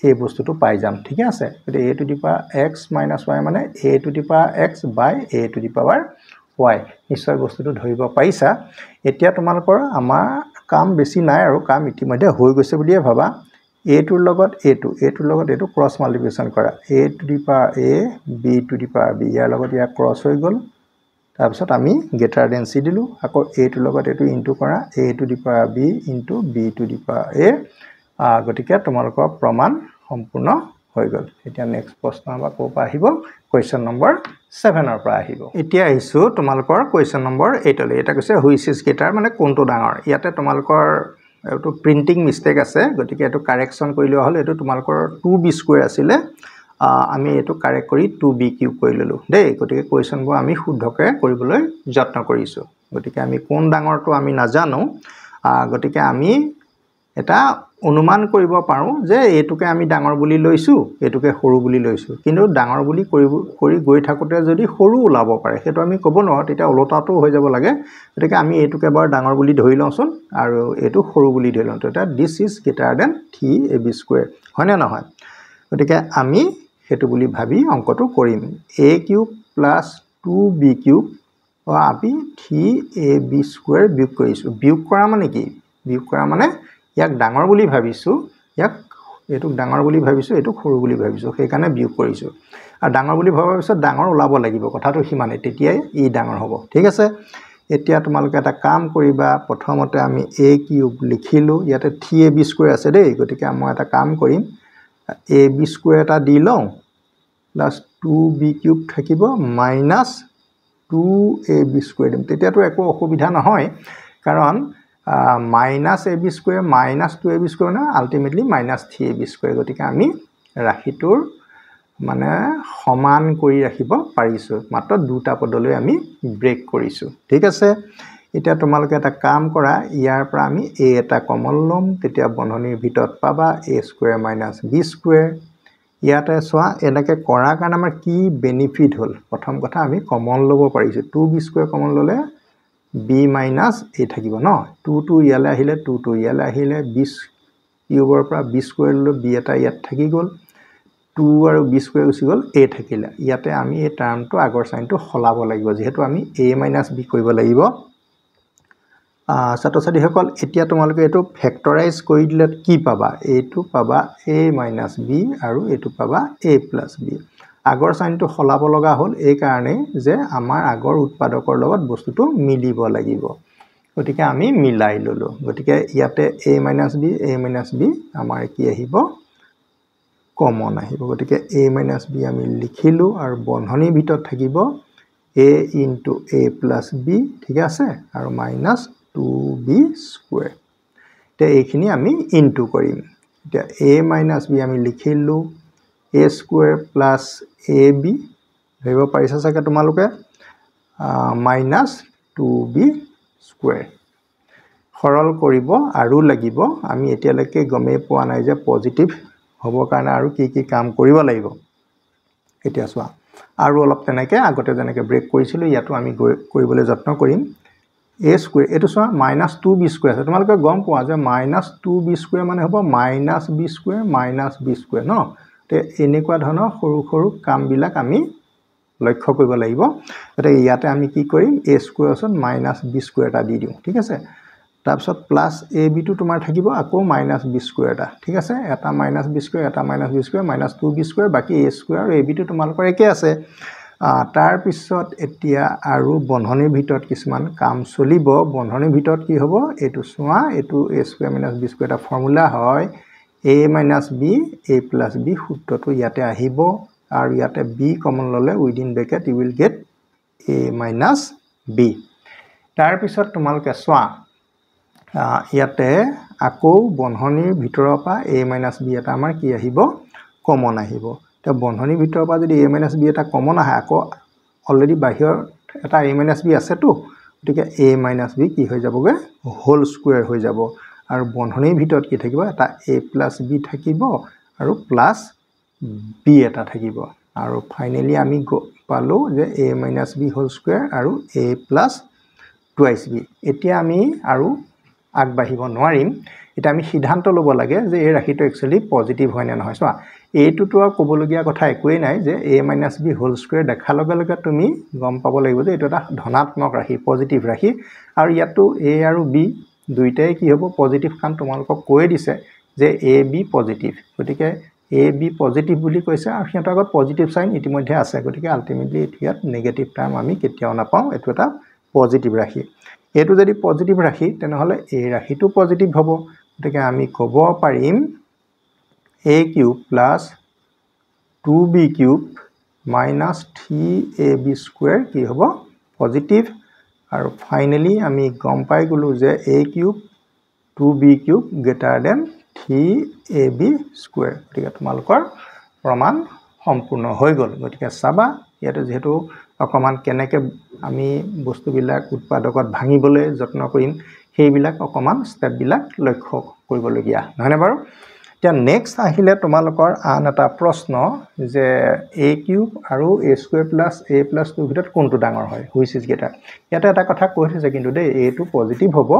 এই বস্তুটো পাই যাম ঠিক আছে গতি a to the power x minus y মানে a to the power x by a to the power y নিশ্চয় বস্তুটো ধৰিব পাইছা এতিয়া তোমালোকৰ আমাৰ কাম বেছি নাই আৰু কাম ইতিমধ্যে হৈ গৈছে বুলিয়ে ভাবা a to লগত a to লগত এটো ক্ৰস মাল্টিপ্লিকেশন কৰা a to the power a b to the power b ইয়াৰ লগত ইয়া ক্ৰস হৈ গল তাৰ পিছত আমি গ্ৰেটাৰ দেন c দিলু আকৌ a to লগত এটো ইনটু কৰা a to the power b into b to the power a গতিকে তোমালোকৰ প্ৰমাণ সম্পূৰ্ণ হৈ গল এতিয়া নেক্সট প্ৰশ্ন আমাৰ কোপা আহিব কোৱেশ্চন নম্বৰ 7 ৰ পৰা আহিব এতিয়া আহিছো তোমালোকৰ কোৱেশ্চন নম্বৰ 8 লৈ এটা কৈছে হুইচ ইজ গ্ৰেটাৰ মানে কোনটো ডাঙৰ ইয়াতে তোমালোকৰ এটো প্ৰিন্টিং মিস্টেক আছে গতিকে এটো কাৰেকচন কৰিলো হল এটো তোমালোকৰ 2b স্কয়াৰ আছিল আমি এটো কাৰেক্ট কৰি 2b কিউব কৰি ললো দেই গতিকে কোৱেশ্চনবোৰ আমি শুদ্ধকে কৰিবলৈ যত্ন কৰিছো গতিকে আমি কোন ডাঙৰটো আমি নাজানো গতিকে আমি এটা অনুমান কৰিব পাৰো যে এটোকে আমি ডাঙৰ বুলি লৈছো এটোকে সৰু বুলি লৈছো কিন্তু ডাঙৰ বুলি কৰি গৈ থাকোতে যদি সৰু ওলাব পাৰে হেতু আমি ক'ব নোৱাৰো তেতিয়া ওলটাটো হৈ যাব লাগে গতিকে আমি এটোকে বৰ ডাঙৰ বুলি ধৰি লওঁছন আৰু এটো সৰু বুলি ধৰি লওঁ তেতিয়া this is greater than 3ab square হয়নে নহয় গতিকে আমি হেতু বুলি ভাবি অংকটো কৰিম a cube plus 2b cube আমি 3ab স্কয়াৰ বিয়োগ কৰিছো বিয়োগ কৰা মানে কি বিয়োগ কৰা মানে ইয়াক ডাঙৰ বুলি ভাবিছো ইয়াক এটো ডাঙৰ বুলি ভাবিছো এটো সৰু বুলি ভাবিছো সেই কাৰণে বিয়োগ কৰিছো আৰু ডাঙৰ বুলি ভাবাৰ পিছত ডাঙৰ ওলাব লাগিব কথাটো হিমানে তেতিয়াই ই ডাঙৰ হ'ব ঠিক আছে এতিয়া তোমালোকে এটা কাম কৰিবা প্ৰথমতে আমি a কিউব লিখিলো ইয়াতে 3ab স্কয়াৰ আছে দেই গতিকে মই এটা কাম কৰিম ab স্কয়াৰ এটা দি লওঁ প্লাস 2b কিউব থাকিব মাইনাস 2ab স্কয়াৰ দিম তেতিয়াটো একো অসুবিধা নহয় কাৰণ minus ab square minus 2ab square না ultimately minus 3ab square গতিকে আমি ৰাশিটোৰ মানে সমান কৰি ৰাখিব পাৰিছো মাত্ৰ দুটা পদলৈ আমি ব্ৰেক কৰিছো ঠিক আছে এতিয়া তোমালোকে এটা কাম কৰা ইয়াৰ পৰা আমি a এটা কমন লম তেতিয়া বন্ধনীৰ ভিতৰত পাবা a square minus b square ইয়াতে সোৱা এনেকে কৰা কাৰণ আমাৰ কি বেনিফিট হ'ল প্ৰথম কথা আমি কমন লব পাৰিছো 2b square কমন ললে b minus a থাকিব ন 2 2 ইয়ালে আহিলে 2 2 ইয়ালে আহিলে 20 কিউবৰ পৰা b স্কয়াৰ লৈ b এটা ইয়াত থাকি গল 2 আৰু b স্কয়াৰ গুচি গল a থাকিলে ইয়াতে আমি এই টাৰ্মটো আগৰ সাইনটো হলাব লাগিব যেহেতু আমি a minus b কৰিব লাগিব ছাত্ৰ-ছাত্ৰী সকল এতিয়া তোমালোকে এটো ফেক্টৰাইজ কৰি দিলে কি পাবা এটো পাবা a minus b আৰু এটো পাবা a plus b আগৰ সাইনটো হলাব লগা হ'ল এই কাৰণে যে আমাৰ আগৰ উৎপাদকৰ লগত বস্তুটো মিলিব লাগিব গতিকে আমি মিলাই ললো গতিকে ইয়াতে a minus b আমাৰ কি আহিব কমন আহিব গতিকে a minus b আমি লিখিলো আৰু বন্ধনীৰ ভিতৰত থাকিব a into a plus b ঠিক আছে আৰু minus 2b square তে এইখিনি আমি ইনটু কৰিম এতিয়া a minus b আমি লিখিলো a square plus ab ধৰিব পাৰিছা চাগে তোমালোকে minus 2b স্কোয়াৰ সৰল কৰিব আৰু লাগিব আমি এতিয়ালৈকে গমেই পোৱা নাই যে পজিটিভ হ'বৰ কাৰণে আৰু কি কাম কৰিব লাগিব এতিয়া চোৱা আৰু অলপ তেনেকৈ আগতে যেনেকৈ ব্ৰেক কৰিছিলোঁ ইয়াতো আমি কৰিবলৈ যত্ন কৰিম a স্কোয়াৰ এটো চোৱা -2b স্কোয়াৰ আছে তোমালোকে গম পোৱা যে -2b স্কোয়াৰ মানে হ'ব -b স্কোয়াৰ ন তে এনেকুৱা ধৰণৰ সৰু সৰু কামবিলাক আমি লক্ষ্য কৰিব লাগিব গতে ইয়াতে আমি কি কৰিম a স্কোয়াৰ অছত -b স্কোয়াৰ এটা দি দিওঁ ঠিক আছে তাৰপিছত প্লাস ab টো তোমাৰ থাকিব আকৌ -b স্কোয়াৰ এটা ঠিক আছে এটা -b স্কোয়াৰ এটা -b স্কোয়াৰ -2b স্কোয়াৰ বাকি a স্কোয়াৰ আৰু ab টো তোমালোকৰ একে আছে তাৰ পিছত এতিয়া আৰু বন্ধনীৰ ভিতৰত কিছুমান কাম চলিব বন্ধনীৰ ভিতৰত কি হ'ব এটো চোৱা এটো a স্কোয়াৰ - b স্কোয়াৰ এটা ফৰ্মুলা হয় a - b a + b সূত্ৰটো ইয়াতে আহিব আৰু ইয়াতে b কমন ললে within bracket you will get a - b তাৰ পিছত তোমালোকে চোৱা ইয়াতে আকৌ বন্ধনীৰ ভিতৰৰ পৰা a - b এটা আমাৰ কি আহিব কমন আহিব তে বন্ধনীৰ ভিতৰৰ পৰা যদি a - b এটা কমন আহে আকৌ অলৰেডি বাহিৰত এটা a - b আছে তো গতিকে a - b কি হৈ যাবগে হোল স্কয়াৰ হৈ যাব আৰু বন্ধনীৰ ভিতৰত কি থাকিব এটা a + b থাকিব আৰু প্লাস b এটা থাকিব আৰু ফাইনালি আমি পালো যে a - b হোল স্কয়াৰ আৰু a + 2b এতিয়া আমি আৰু আগবাঢ়িব নোৱাৰিম এটা আমি সিদ্ধান্ত ল'ব লাগে যে এই ৰাশিটো একচুয়ালি পজিটিভ হয় না নহয় চোৱা এইটোতো আৰু ক'বলগীয়া কথা একোৱেই নাই যে a - b হোল স্কয়াৰ দেখাৰ লগে লগে তুমি গম পাব লাগিব যে এটা ধনাত্মক ৰাশি পজিটিভ ৰাশি আৰু ইয়াতো a আৰু b দুইটাই কি হ'ব পজিটিভ কাম তোমালোকক কৈ দিছে যে a b পজিটিভ গতিকে a b পজিটিভ বুলি কৈছে আৰু সিহঁতৰ আগত পজিটিভ সাইন ইতিমধ্যে আছে গতিকে আলটিমেটলি ইয়াত নেগেটিভ টাৰ্ম আমি কেতিয়াও নাপাওঁ এটো এটা পজিটিভ ৰাশি এটো যদি পজিটিভ ৰাশি তেনেহলে এই ৰাশিটো পজিটিভ হ'ব গতিকে আমি ক'ব পাৰিম a³ + 2b³ - 3ab স্কয়াৰ কি হ'ব পজিটিভ আৰু ফাইনালি আমি গম পাই গলো যে a³ 2b³ > 3ab স্কয়াৰ গতিকে তোমালোকৰ প্ৰমাণ সম্পূৰ্ণ হৈ গল গতিকে চাবা ইয়াতে যেহেতু অকমান কেনেকে আমি বস্তুবিলাক উৎপাদকত ভাঙিবলৈ যত্ন কৰিম সেইবিলাক অকমান ষ্টেপবিলাক লক্ষ্য কৰিবলগীয়া নহয়নে বাৰু এতিয়া নেক্সট আহিলে তোমালোকৰ আন এটা প্ৰশ্ন যে a³ আৰু a² + a + 2 ভিতৰত কোনটো ডাঙৰ হয় হুইচ ইজ গ্ৰেটাৰ ইয়াতে এটা কথা কৈ থৈছে কিন্তু দেই a টো পজিটিভ হ'ব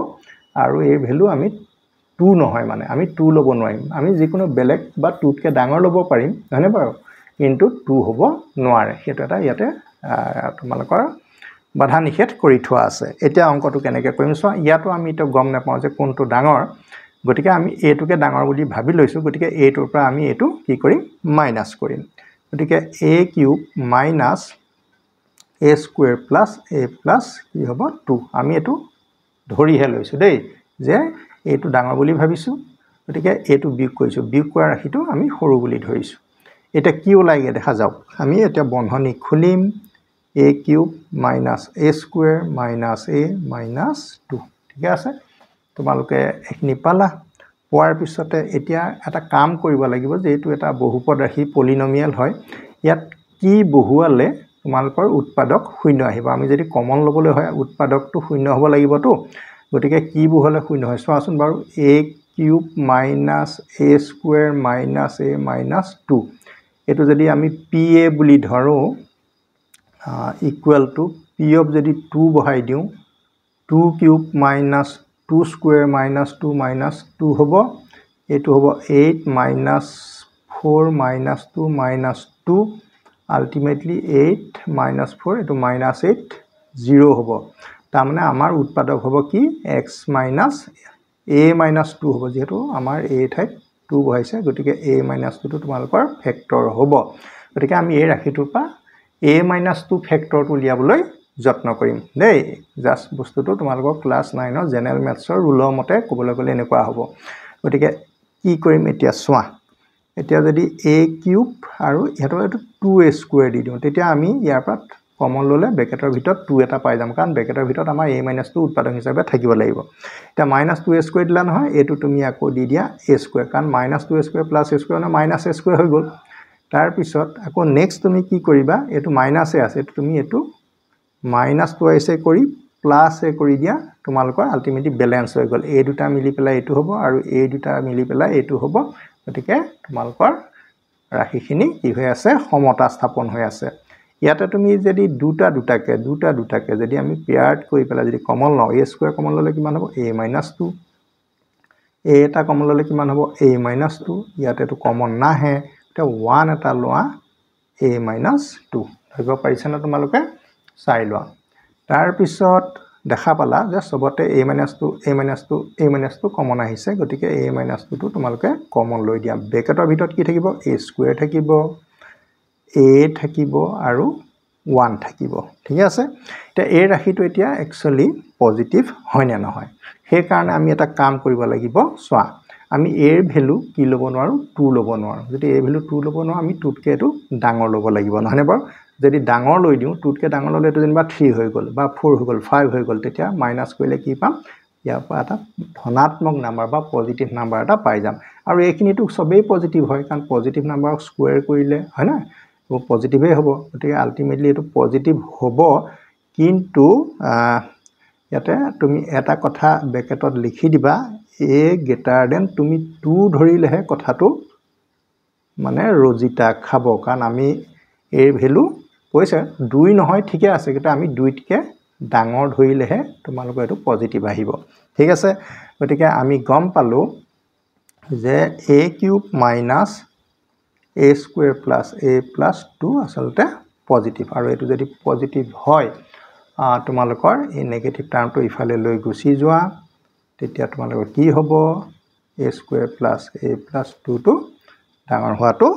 আৰু এই ভ্যালু আমি 2 নহয় মানে আমি 2 ল'ব নোৱাৰিম আমি যিকোনো বেলেগ বা 2 তকে ডাঙৰ ল'ব পাৰিম নহয়নে বাৰু কিন্তু 2 হ'ব নোৱাৰে সেইটো এটা ইয়াতে তোমালোকৰ বাধা নিষেধ কৰি থোৱা আছে এতিয়া অংকটো কেনেকৈ কৰিম চোৱা ইয়াতো আমি এটা গম নাপাওঁ যে কোনটো ডাঙৰ গতিকে আমি a টোকে ডাঙৰ বুলি ভাবি লৈছো গতিকে a টোৰ পৰা আমি এটো কি কৰিম মাইনাস কৰিম গতিকে a³ - a² + a + কি হ'ব 2 আমি এটো ধৰিহে লৈছো দেই যে এটো ডাঙৰ বুলি ভাবিছো গতিকে এটো বিয়োগ কৰিছো বিয়োগ কৰা ৰাশিটো আমি সৰু বুলি ধৰিছো এটা কি ওলাইগে দেখা যাওক আমি এটা বন্ধনী খুলিম a³ - a² - a - 2 ঠিক আছে তোমালোকে এখিনি পালা পোৱাৰ পিছতে এতিয়া এটা কাম কৰিব লাগিব যে এটো এটা বহুপদ ৰাশি পলিনমিয়াল হয় ইয়াত কি বহুৱালে তোমালোকৰ উৎপাদক শূন্য আহিব আমি যদি কমন লবলৈ হয় উৎপাদকটো শূন্য হ'ব লাগিব তো গতিকে কি বহুৱালে শূন্য হয় চোৱাচোন বাৰু a³ - a² - a - 2 এটো যদি আমি pa বুলি ধৰো ইকুৱেল টু p অফ যদি 2 বহাই দিওঁ 2³ - 2² - 2 হ'ব এটো হ'ব 8 - 4 - 2 - 2 আলটিমেটলি 8 - 4 এটো -8 0 হ'ব তাৰ মানে আমাৰ উৎপাদক হ'ব কি x - a - 2 হ'ব যেহেতু আমাৰ a ঠাইত 2 বহাইছে গতিকে a - 2 টো তোমালোকৰ ফেক্টৰ হ'ব গতিকে আমি এই ৰাশিটোৰ পৰা a - 2 ফেক্টৰটো উলিয়াবলৈ যত্ন কৰিম দেই জাস্ট বস্তুটো তোমালোকৰ ক্লাস 9 ৰ জেনাৰেল ম্যাথছৰ ৰুলৰ মতে ক'বলৈ গ'লে এনেকুৱা হ'ব গতিকে কি কৰিম এতিয়া চোৱা এতিয়া যদি a³ আৰু এটো 2a² দি দিওঁ তেতিয়া আমি ইয়াৰ পৰা কমন ললে ব্ৰেকেটৰ ভিতৰত 2 এটা পাই যাম কাৰণ ব্ৰেকেটৰ ভিতৰত আমাৰ a - 2 উৎপাদক হিচাপে থাকিব লাগিব এতিয়া -2a² দিলা নহয় এটো তুমি আকৌ দি দিয়া a² কাৰণ -2a² + a² মানে -a² হৈ গ'ল তাৰ পিছত আকৌ নেক্সট তুমি কি কৰিবা এটো মাইনাসে আছে এটো তুমি এটো -2 কৰি প্লাস এ কৰি দিয়া তোমালোকৰ আলটিমেটলি ব্যালেন্স হৈ গল এই দুটা মিলি পেলাই এটো হ'ব আৰু এই দুটা মিলি পেলাই এটো হ'ব গতিকে তোমালোকৰ ৰাশিখিনি কি হৈ আছে সমতা স্থাপন হৈ আছে ইয়াতে তুমি যদি দুটা দুটাকে যদি আমি পেয়াৰ্ড কৰি পেলাই যদি কমন লওঁ a স্কয়াৰ কমন ললে কিমান হ'ব a - 2 a এটা কমন ললে কিমান হ'ব a - 2 ইয়াতে তো কমন নাহে এটা 1 এটা লোৱা a - 2 ধৰিব পাৰিছা না তোমালোকে চাই লোৱা তাৰ পিছত দেখা পালা যে সবতে a - 2 a - 2 a - 2 কমন আহিছে গতিকে a - 2 টো তোমালোকে কমন লৈ দিয়া ব্ৰেকেটৰ ভিতৰত কি থাকিব a স্কয়াৰ থাকিব a থাকিব আৰু 1 থাকিব ঠিক আছে এটা a ৰাশিটো এতিয়া একচুয়ালি পজিটিভ হয় না নহয় সেই কাৰণে আমি এটা কাম কৰিব লাগিব সোৱা আমি a এৰ ভ্যালু কি লব নোৱাৰো 2 লব নোৱাৰো যদি a ভ্যালু 2 লব নোৱাৰো আমি 2 তকে এটো ডাঙৰ লব লাগিব নহনে বাৰু যদি ডাঙৰ লৈ দিও 2 তকে ডাঙৰ ললে এটো যেনিবা 3 হৈ গল বা 4 হৈ গল 5 হৈ গল তেতিয়া মাইনাস কৰিলে কি পাম ইয়াৰ পৰা এটা ধনাত্মক নাম্বাৰ বা পজিটিভ নাম্বাৰ এটা পাই যাম আৰু এইখিনিটো সবেই পজিটিভ হয় কাৰণ পজিটিভ নাম্বাৰক স্কয়াৰ কৰিলে হয় না ও পজিটিভে হ'ব গতিকে আলটিমেটলি এটো পজিটিভ হ'ব কিন্তু ইয়াতে তুমি এটা কথা ব্ৰেকেটত লিখি দিবা a গ্ৰেটাৰ দেন তুমি 2 ধৰিলেহে কথাটো মানে ৰজিতা খাব কাৰণ আমি এৰ ভ্যালু কৈছে 2 নহয় ঠিকে আছে কিন্তু আমি 2 তকে ডাঙৰ ধৰিলেহে তোমালোকৰ এটো পজিটিভ আহিব ঠিক আছে গতিকে আমি গম পালো যে a cube minus a square plus a plus 2 আসলতে পজিটিভ আৰু এটো যদি পজিটিভ হয় তোমালোকৰ এই নেগেটিভ টাৰ্মটো ইফালে লৈ গুছি যোৱা তেতিয়া তোমালোকৰ কি হ'ব a square plus a plus 2 টো ডাঙৰ হোৱাটো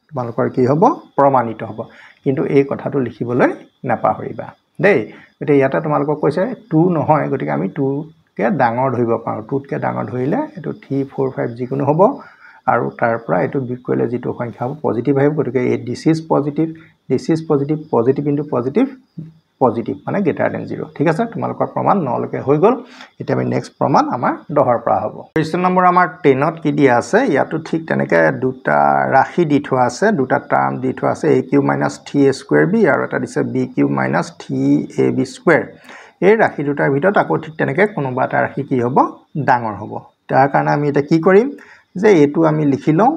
তোমালোকৰ কি হ'ব প্ৰমাণিত হ'ব কিন্তু এই কথাটো লিখিবলৈ নাপাহৰিবা দেই গতিকে ইয়াতে তোমালোকক কৈছে 2 নহয় গতিকে আমি 2 কে ডাঙৰ ধৰিব পাৰো 2 কে ডাঙৰ ধৰিলে এটো 3 4 5 যিকোনো হ'ব আৰু তাৰ পৰা এটো বিক কৰিলে যেটো সংখ্যা হ'ব পজিটিভ আহিব গতিকে this is positive into positive মানে গ্ৰেটাৰ দেন 0 ঠিক আছে তোমালোকৰ প্ৰমাণ 9 লকে হৈ গল এতিয়া আমি নেক্সট প্ৰমাণ আমাৰ 10 ৰ পৰা হ'ব কোৱেশ্চন নম্বৰ আমাৰ 10 ত কি দিয়া আছে ইয়াতো ঠিক তেনেকে দুটা ৰাশি দি থোৱা আছে দুটা টাৰ্ম দি থোৱা আছে a³ - 3a² b আৰু এটা দিছে b³ - 3ab² এই ৰাশি দুটাৰ ভিতৰত আকৌ ঠিক তেনেকে কোনোবা এটা ৰাশি কি হ'ব ডাঙৰ হ'ব তাৰ কাৰণে আমি এটা কি কৰিম যে এটো আমি লিখি লওঁ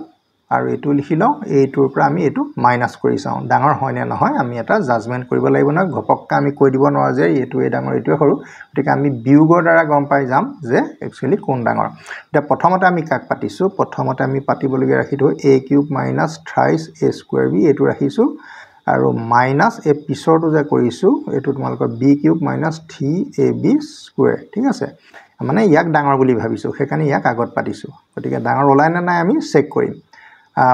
আৰু এটো লিখি লওঁ এইটোৰ পৰা আমি এটো মাইনাস কৰি চাওঁ ডাঙৰ হয় নে নহয় আমি এটা জাজমেন্ট কৰিব লাগিব না ঘপককা আমি কৈ দিব নোৱাৰো যে এটো এই ডাঙৰ এটো সৰু গতিকে আমি বিয়োগৰ দ্বাৰা গম পাই যাম যে একচুয়ালি কোন ডাঙৰ এটা প্ৰথমতে আমি কাক পাতিছো প্ৰথমতে আমি পাতিবলগীয়া ৰাখিটো a³ - thrice a² b এটো ৰাখিছো আৰু মাইনাস এ পিছৰটো যে কৰিছো এটো তোমালোকৰ b³ - 3ab² ঠিক আছে মানে ইয়াক ডাঙৰ বুলি ভাবিছো সেইকাৰণে ইয়াক আগত পাতিছো গতিকে ডাঙৰ ওলাই না নাই আমি চেক কৰিম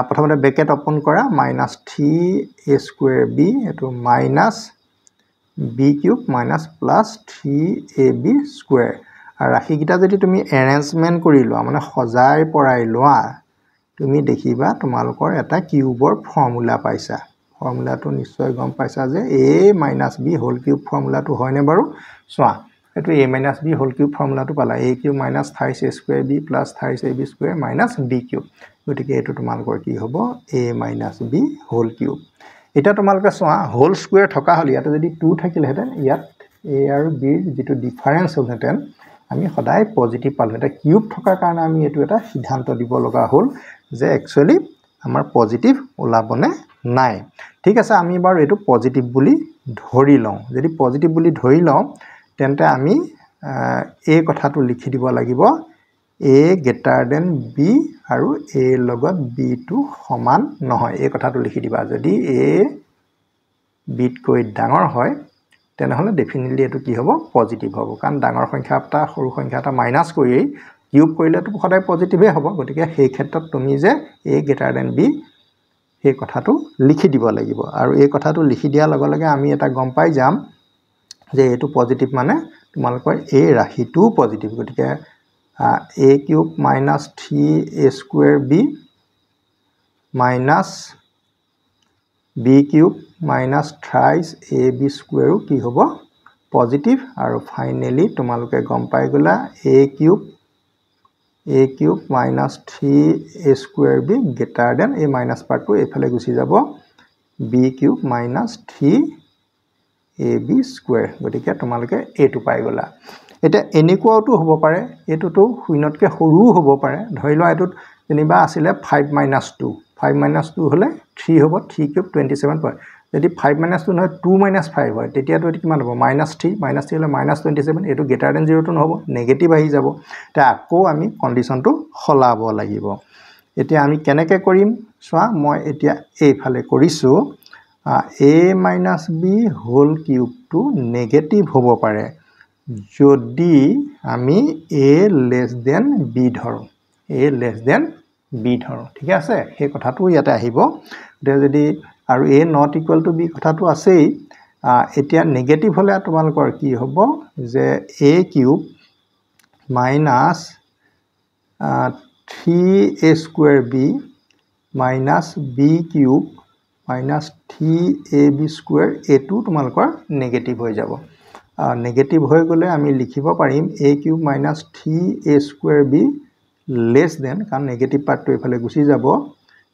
প্ৰথমতে ব্ৰেকেট ওপেন কৰা -3a² b এটো মাইনাস b³ প্লাস 3ab² আৰু ৰাশি কিটা যদি তুমি এৰেঞ্জমেন্ট কৰি লোৱা মানে সজাই পৰাই লোৱা তুমি দেখিবা তোমালোকৰ এটা কিউবৰ ফৰ্মুলা পাইছা ফৰ্মুলাটো নিশ্চয় গম পাইছা যে a - b হোল কিউব ফৰ্মুলাটো হয়নে বাৰু চোৱা এটো a - b হোল কিউব ফৰ্মুলাটো পালা a³ - thrice a² b plus thrice ab² minus b³ গতিকে এটো তোমালোকৰ কি হ'ব a - b হোল কিউব এটা তোমালোকে চোৱা হোল স্কয়াৰ থকা হলি ইয়াতে যদি 2 থাকিলে হেতেন ইয়াত a আৰু b ৰ যেটো ডিফাৰেন্স হ'লহেতেন আমি সদায় পজিটিভ পালো এটা কিউব থকাৰ কাৰণে আমি এটো এটা সিদ্ধান্ত দিব লগা হ'ল যে একচুয়ালি আমাৰ পজিটিভ ওলাবনে নাই ঠিক আছে আমি বাৰু এটো পজিটিভ বুলি ধৰি লওঁ যদি পজিটিভ বুলি ধৰি লওঁ তেন্তে আমি এই কথাটো লিখি দিব লাগিব a গ্ৰেটাৰ দেন b আৰু a লগত b টো সমান নহয় এই কথাটো লিখি দিবা যদি a b তকৈ ডাঙৰ হয় তেনেহলে ডেফিনেটলি এটো কি হ'ব পজিটিভ হ'ব কাৰণ ডাঙৰ সংখ্যা এটা সৰু সংখ্যা এটা মাইনাস কৰি কিউব কৰিলেটো সদায় পজিটিভে হ'ব গতিকে সেই ক্ষেত্ৰত তুমি যে a গ্ৰেটাৰ দেন b এই কথাটো লিখি দিব লাগিব আৰু এই কথাটো লিখি দিয়াৰ লগে লগে আমি এটা গম পাই যাম যে এটো পজিটিভ মানে তোমালোকৰ এই ৰাশিটো পজিটিভ গতিকে a³ - 3a² b minus b³ - thrice ab² কি হ'ব পজিটিভ আৰু ফাইনালি তোমালোকে গম পাই গলা a³ - 3a² b greater than এই মাইনাস পাৰ্টটো এফালে গুছি যাব b³ - 3 ab স্কোয়াৰ গতিকে তোমালোকে এইটো পাই গলা এটা এনেকুৱাটো হ'ব পাৰে এটোটো শূন্যতকৈ সৰুও হ'ব পাৰে ধৰি লোৱা এটোত যেনিবা আছিলে 5 - 2 5 - 2 হলে 3 হ'ব 3 কিউব 27 পায় যদি 5 - 2 নহয় 2 - 5 হয় তেতিয়াটো এটো কিমান হ'ব -3 -3 হলে -27 এটো গ্ৰেটাৰ দেন 0 টো নহব নেগেটিভ আহি যাব তে আকৌ আমি কন্ডিশনটো খলাব লাগিব এতিয়া আমি কেনেকৈ কৰিম চোৱা মই এতিয়া এইফালে কৰিছো a - b হোল কিউবটো নেগেটিভ হ'ব পাৰে যদি আমি a লেছ দেন b ধৰো a লেছ দেন b ধৰো ঠিক আছে সেই কথাটো ইয়াতে আহিব যদি আৰু a not equal to b কথাটো আছেই এতিয়া নেগেটিভ হলে তোমালোকৰ কি হ'ব যে a cube minus 3a square b minus b cube minus 3ab square এটো তোমালোকৰ নেগেটিভ হৈ যাব নেগেটিভ হৈ গলে আমি লিখিব পাৰিম a cube minus 3a square b less than কাৰণ নেগেটিভ পাৰ্টটো এফালে গুচি যাব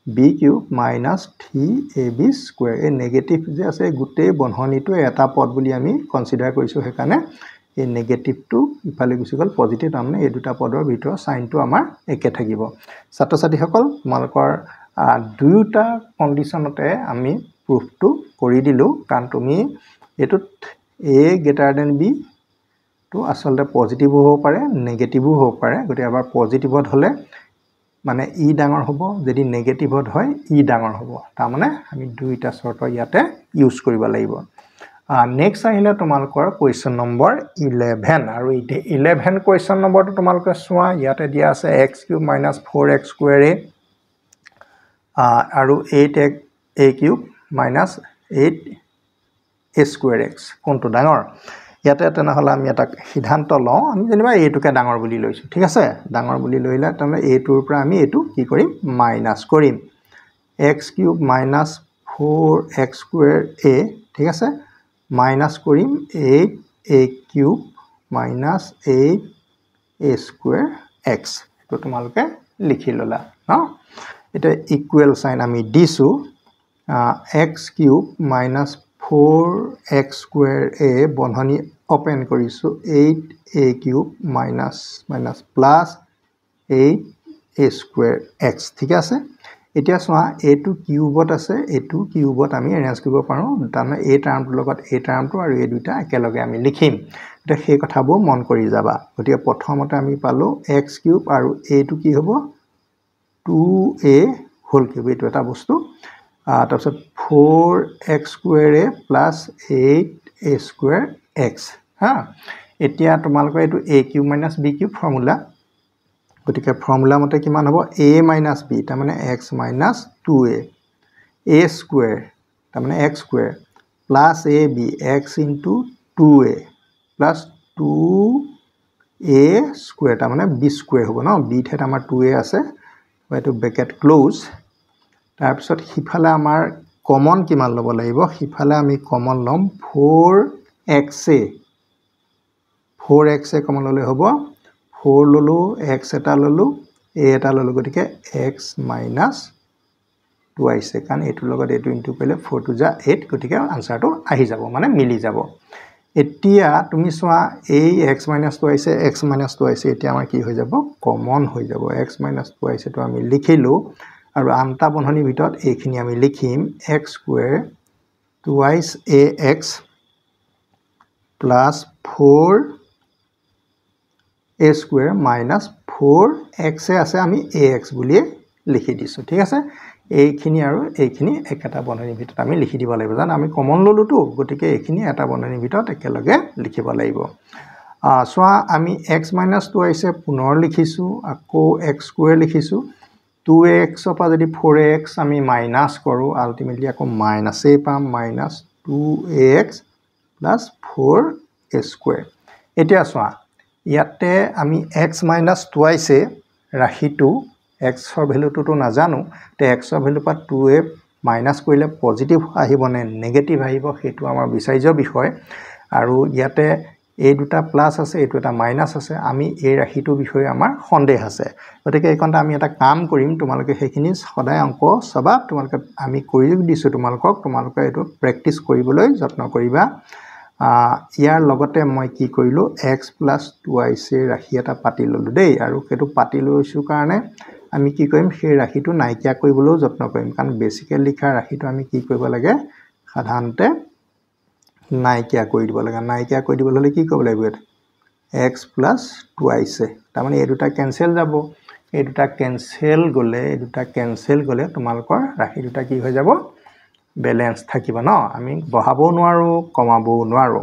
b cube minus 3ab square এই নেগেটিভ যে আছে গোটেই বন্ধনীটো এটা পদ বুলি আমি কনসিডাৰ কৰিছো হেকানে এই নেগেটিভটো ইফালে গুচি গল পজিটিভ তাৰমানে এই দুটা পদৰ ভিতৰ সাইনটো আমাৰ একে থাকিব ছাত্ৰ ছাত্ৰীসকল তোমালোকৰ দুয়োটা কন্ডিশনতে আমি প্ৰুফটো কৰি দিলো কাৰণ তুমি এটোত a গ্ৰেটাৰ দেন b তো আসলে পজিটিভ হ'ব পাৰে নেগেটিভও হ'ব পাৰে গতি এবাৰ পজিটিভত হলে মানে ই ডাঙৰ হ'ব যদি নেগেটিভত হয় ই ডাঙৰ হ'ব তাৰ মানে আমি দুইটা শৰ্ত ইয়াতে ইউজ কৰিব লাগিব নেক্সট আহিলে তোমালোকৰ কোৱেশ্চন নম্বৰ 11 আৰু এই 11 কোৱেশ্চন নম্বৰটো তোমালোকে চোৱা ইয়াতে দিয়া আছে x³ - 4x² আৰু 8a³ - 8a²x কোনটো ডাঙৰ ইয়াতে তেনেহলে আমি এটা সিদ্ধান্ত লওঁ আমি যেনিবা এইটোকে ডাঙৰ বুলি লৈছো ঠিক আছে ডাঙৰ বুলি লৈলা তেনে এইটোৰ পৰা আমি এইটো কি কৰিম মাইনাস কৰিম x³ - 4x²a ঠিক আছে মাইনাস কৰিম 8a³ - 8a²x তো তোমালোকে লিখি ললা ন এটা ইকুৱেল সাইন আমি দিছো x³ - 4x²a বন্ধনী ওপেন কৰিছো 8a³ - প্লাস 8a²x ঠিক আছে এতিয়া চোৱা a2 কিউবত আছে a2 কিউবত আমি এৰেঞ্জ কৰিব পাৰো তাৰমানে a টাৰ্মটোৰ লগত a টাৰ্মটো আৰু এই দুটা একেলগে আমি লিখিম এটা সেই কথাবোৰ মন কৰি যাবা গতিকে প্ৰথমতে আমি পালো x³ আৰু a2 কি হ'ব 2a হোল কিউব এইটো এটা বস্তু তাৰপিছত 4x² প্লাস 8a²x হা এতিয়া তোমালোকৰ এইটো a³ - b³ ফৰ্মুলা গতিকে ফৰ্মুলা মতে কিমান হ'ব a - b তাৰ মানে x - 2a a² তাৰ মানে x² plus ab x * 2a plus 2a² তাৰ মানে b² হ'ব ন b ঠেত আমাৰ 2a আছে এইটো ব্ৰেকেট ক্লোজ তাৰ পিছত হিফালে আমাৰ কমন কিমান ল'ব লাগিব হিফালে আমি কমন লম 4x কমন ললে হ'ব 4 ললো x এটা ললো a এটা ললো গতিকে x - 2 আহিছে কাৰণ এইটোৰ লগত এইটো ইনটু কৰিলে 4 * 2 = 8 গতিকে আনসাৰটো আহি যাব মানে মিলি যাব এতিয়া তুমি চোৱা এই x - 2 আহিছে x - 2 আহিছে এতিয়া আমাৰ কি হৈ যাব কমন হৈ যাব x - 2 আহিছে তো আমি লিখিলো আৰু আনটা বন্ধনীৰ ভিতৰত এইখিনি আমি লিখিম x² twice ax plus 4a² minus 4x আছে আমি ax বুলি লিখি দিছো ঠিক আছে এইখিনি আৰু এইখিনি একেটা বন্ধনীৰ ভিতৰত আমি লিখি দিব লাগিব জান আমি কমন ললোটো গতিকে এইখিনি এটা বন্ধনীৰ ভিতৰত একেলগে লিখিব লাগিব সোৱা আমি x - 2 আহিছে পুনৰ লিখিছো আকৌ x² লিখিছো 2ax পৰা যদি 4ax আমি মাইনাস কৰো আলটিমেটলি আকৌ মাইনাসে পাম মাইনাস 2ax plus 4a² এতিয়া সোৱা ইয়াতে আমি x - 2 আহিছে ৰাখিটো x ৰ ভ্যালুটো তো নাজানো তে x ৰ ভ্যালু পৰা 2a মাইনাস কৰিলে পজিটিভ আহিব নে নেগেটিভ আহিব সেইটো আমাৰ বিচাৰ্য বিষয় আৰু ইয়াতে এই দুটা প্লাস আছে এইটো এটা মাইনাস আছে আমি এই ৰাখিটো বিষয়ে আমাৰ সন্দেহ আছে গতিকে এইকণটা আমি এটা কাম কৰিম তোমালোকে সেইখিনি সদায় অংক সবা তোমালোকে আমি কৰি দিছো তোমালোকে এইটো প্ৰেক্টিস কৰিবলৈ যত্ন কৰিবা ইয়াৰ লগতে মই কি কৰিলোঁ x + 2y ৰাশি এটা পাতি ল'লোঁ দেই আৰু সেইটো পাতি লৈছোঁ কাৰণে আমি কি কৰিম সেই ৰাশিটো নাইকিয়া কৰিবলৈও যত্ন কৰিম কাৰণ বেছিকৈ লিখা ৰাশিটো আমি কি কৰিব লাগে সাধাৰণতে নাইকিয়া কৰি দিব লাগে নাইকিয়া কৰি দিবলৈ হ'লে কি কৰিব লাগিব x + 2y তাৰমানে এই দুটা কেনসেল যাব এই দুটা কেনসেল গ'লে তোমালোকৰ ৰাশি দুটা কি হৈ যাব বেলেন্স থাকিব ন আমি বহাবও নোৱাৰো কমাবও নোৱাৰো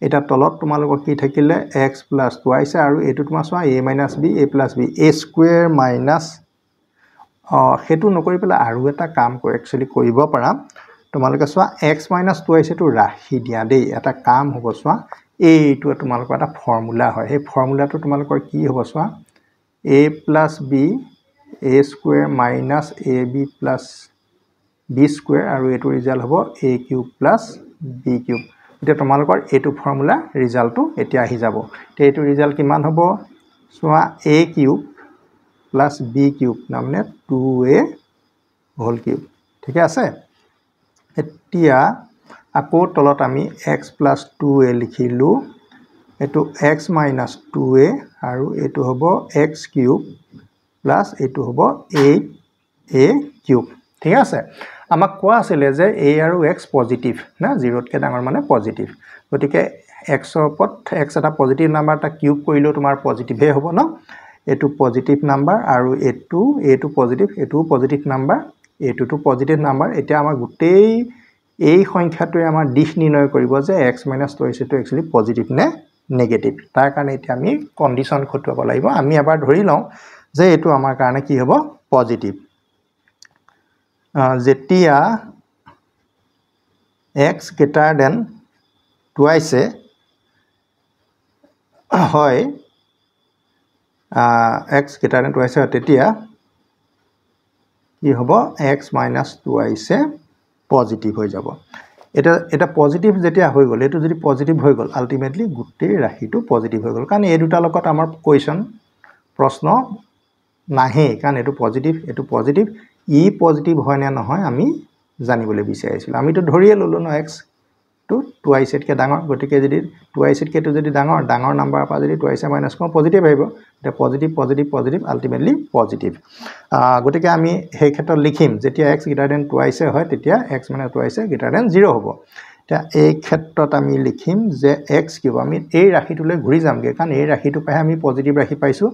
এটা তলত তোমালোকৰ কি থাকিলে x + 2y আৰু এটো তোমাৰ চোৱা a - b a + b a square minus হেতু নকৰি পেলাই আৰু এটা কাম একচুয়ালি কৰিব পাৰা তোমালোকে চোৱা x - 2y টো ৰাশি দিয়া দেই এটা কাম হ'ব চোৱা এইটো তোমালোকৰ এটা ফৰ্মুলা হয় এই ফৰ্মুলাটো তোমালোকৰ কি হ'ব চোৱা a + b a square minus ab + b square আৰু এটো ৰিজাল্ট হ'ব a³ + b³ এতিয়া তোমালোকৰ এটো ফৰ্মুলা ৰিজাল্টটো এতিয়া আহি যাব তে এটো ৰিজাল্ট কিমান হ'ব চোৱা a³ + b³ মানে 2a হোল কিউব ঠিক আছে এতিয়া আকৌ তলত আমি x + 2a লিখিলো এটো x - 2a আৰু এটো হ'ব x³ প্লাস এটো হ'ব 8a³ ঠিক আছে আমাক কোৱা আছিল যে a আৰু x পজিটিভ না 0 তকৈ ডাঙৰ মানে পজিটিভ গতিকে x ৰ ওপৰত x এটা পজিটিভ নাম্বাৰ এটা কিউব কৰিলেও তোমাৰ পজিটিভে হ'ব ন এটো পজিটিভ নাম্বাৰ আৰু এটো পজিটিভ এটো পজিটিভ নাম্বাৰ এটোটো পজিটিভ নাম্বাৰ এতিয়া আমাৰ গুটেই এই সংখ্যাটোৱে আমাৰ দিশ নিৰ্ণয় কৰিব যে x - 2y টো একচুয়ালি পজিটিভ নে নেগেটিভ তাৰ কাৰণে এতিয়া আমি কন্ডিশন খটুৱাব লাগিব আমি এবাৰ ধৰি লওঁ যে এটো আমাৰ কাৰণে কি হ'ব পজিটিভ যেতিয়া x > 2y হয় x > 2y তেতিয়া কি হ'ব x - 2y পজিটিভ হৈ যাব এটা পজিটিভ যেতিয়া হৈ গ'ল এটো যদি পজিটিভ হৈ গ'ল আলটিমেটলি গুটেই ৰাশিটো পজিটিভ হৈ গ'ল কাৰণ এই দুটা লগত আমাৰ কোৱেশ্চন প্ৰশ্ন নাহে কাৰণ এটো পজিটিভ ই পজিটিভ হয় না নহয় আমি জানিবলৈ বিচাৰিছিল আমিটো ধৰিয়ে ললো ন x টো 2y কে ডাঙৰ গতিকে যদি 2y কে টো যদি ডাঙৰ নাম্বাৰৰ পৰা যদি 2y মাইনাস কম পজিটিভ আহিব এটা পজিটিভ আলটিমেটলি পজিটিভ গতিকে আমি সেই ক্ষেত্ৰত লিখিম যেতিয়া x > 2y হয় তেতিয়া x - 2y > 0 হ'ব এতিয়া এই ক্ষেত্ৰত আমি লিখিম যে x³ আমি এই ৰাশিটোলৈ ঘূৰি যামগে কাৰণ এই ৰাশিটো পাই আমি পজিটিভ ৰাশি পাইছো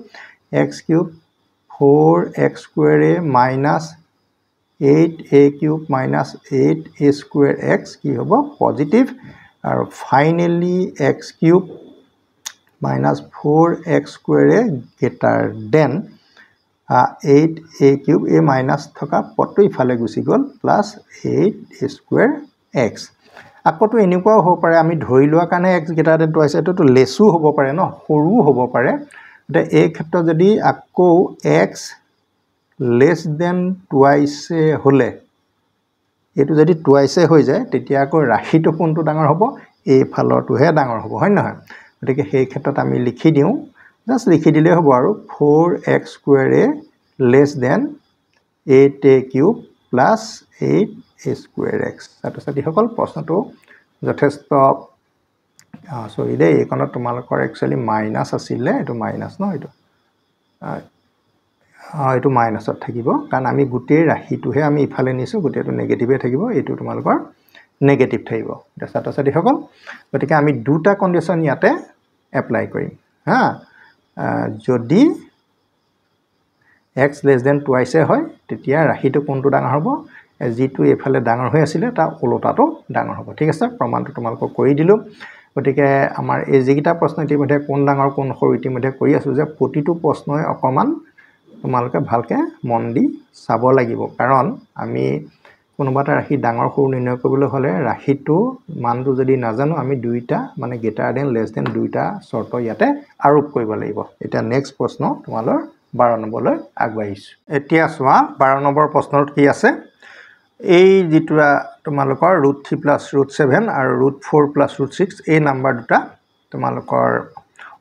x³ 4x² minus 8a³ minus 8a²x কি হ'ব পজিটিভ আৰু finally x³ minus 4x² greater than 8a³ a minus থকা পদটো ইফালে গুচি গ'ল plus 8a²x আকৌটো এনেকুৱাও হ'ব পাৰে আমি ধৰি লোৱা কাৰণে x > 2y এটোটো লেসও হ'ব পাৰে ন সৰু হ'ব পাৰে তে এই ক্ষেত্ৰত যদি আকৌ x < 2y হলে এটো যদি 2y হৈ যায় তেতিয়া আকৌ ৰাশিটো কোনটো ডাঙৰ হ'ব এই ফালৰটোহে ডাঙৰ হ'ব হয় নহয় গতিকে সেই ক্ষেত্ৰত আমি লিখি দিও জাস্ট লিখি দিলে হ'ব আৰু 4x² < 8a³ plus 8a²x ছাত্ৰছাত্ৰী সকল প্ৰশ্নটো যথেষ্ট সৰি দেই এইকণত তোমালোকৰ একচুয়ালি মাইনাস আছিল এটো মাইনাস ন এটো এটো মাইনাসত থাকিব কাৰণ আমি গুটেই ৰাশিটোহে আমি ইফালে নিছো গুটেটো নেগেটিভে থাকিব এটো তোমালোকৰ নেগেটিভ থাকিব এটা ছাত্ৰছাত্ৰী সকল গতিকে আমি দুটা কন্ডিশন ইয়াতে এপ্লাই কৰিম হা যদি x < 2y হয় তেতিয়া ৰাশিটো কোনটো ডাঙৰ হ'ব যেটো এফালে ডাঙৰ হৈ আছিল তা ওলোটাটো ডাঙৰ হ'ব ঠিক আছে প্ৰমাণটো তোমালোকক কৰি দিলো গতিকে আমাৰ এই যিকিটা প্ৰশ্ন ইতিমধ্যে কোন ডাঙৰ কোন সৰু ইতিমধ্যে কৰি আছো যে প্ৰতিটো প্ৰশ্নই অকমান তোমালোকে ভালকে মন দি চাব লাগিব কাৰণ আমি কোনোবাটা ৰাশি ডাঙৰ সৰু নিৰ্ণয় কৰিবলৈ হলে ৰাশিটো মানটো যদি নাজানো আমি দুইটা মানে greater than less than দুইটা শৰ্ত ইয়াতে আৰোপ কৰিব লাগিব এটা নেক্সট প্ৰশ্ন তোমালৰ 12 নম্বৰলৈ আগবাঢ়িছো এতিয়া চোৱা 12 নম্বৰ প্ৰশ্নত কি আছে এই যেটা তোমালোকৰ √3 + √7 আৰু √4 + √6 এই নাম্বাৰ দুটা তোমালোকৰ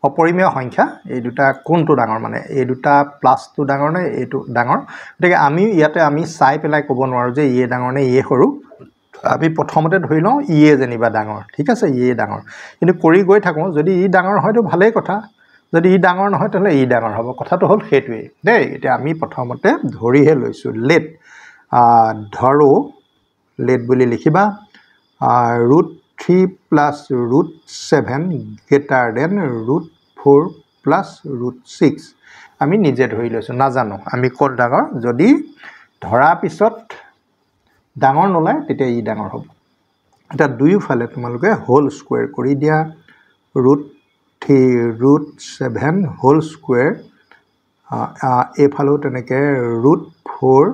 অপৰিমেয় সংখ্যা এই দুটা কোনটো ডাঙৰ মানে এই দুটা প্লাসটো ডাঙৰ নে এইটো ডাঙৰ গতিকে আমি ইয়াতে আমি চাই পেলাই ক'ব নোৱাৰো যে ইয়ে ডাঙৰ নে ইয়ে সৰু আমি প্ৰথমতে ধৰি লওঁ ইয়ে যেনিবা ডাঙৰ ঠিক আছে ইয়ে ডাঙৰ কিন্তু কৰি গৈ থাকোঁ যদি ই ডাঙৰ হয়তো ভালেই কথা যদি ই ডাঙৰ নহয় তেতিয়াহ'লে ই ডাঙৰ হ'ব কথাটো হ'ল সেইটোৱেই দেই এতিয়া আমি প্ৰথমতে ধৰিহে লৈছোঁ লেট ধৰো লেট বুলি লিখিবা √3 প্লাছ √7 গ্ৰেটাৰ দেন √4 প্লাছ √6 আমি নিজে ধৰি লৈছোঁ নাজানো আমি ক'ত ডাঙৰ যদি ধৰা পিছত ডাঙৰ নোলায় তেতিয়া ই ডাঙৰ হ'ব এটা দুয়োফালে তোমালোকে হোল স্কোয়াৰ কৰি দিয়া √3 √7 হোল স্কোয়াৰ এফালেও তেনেকে √4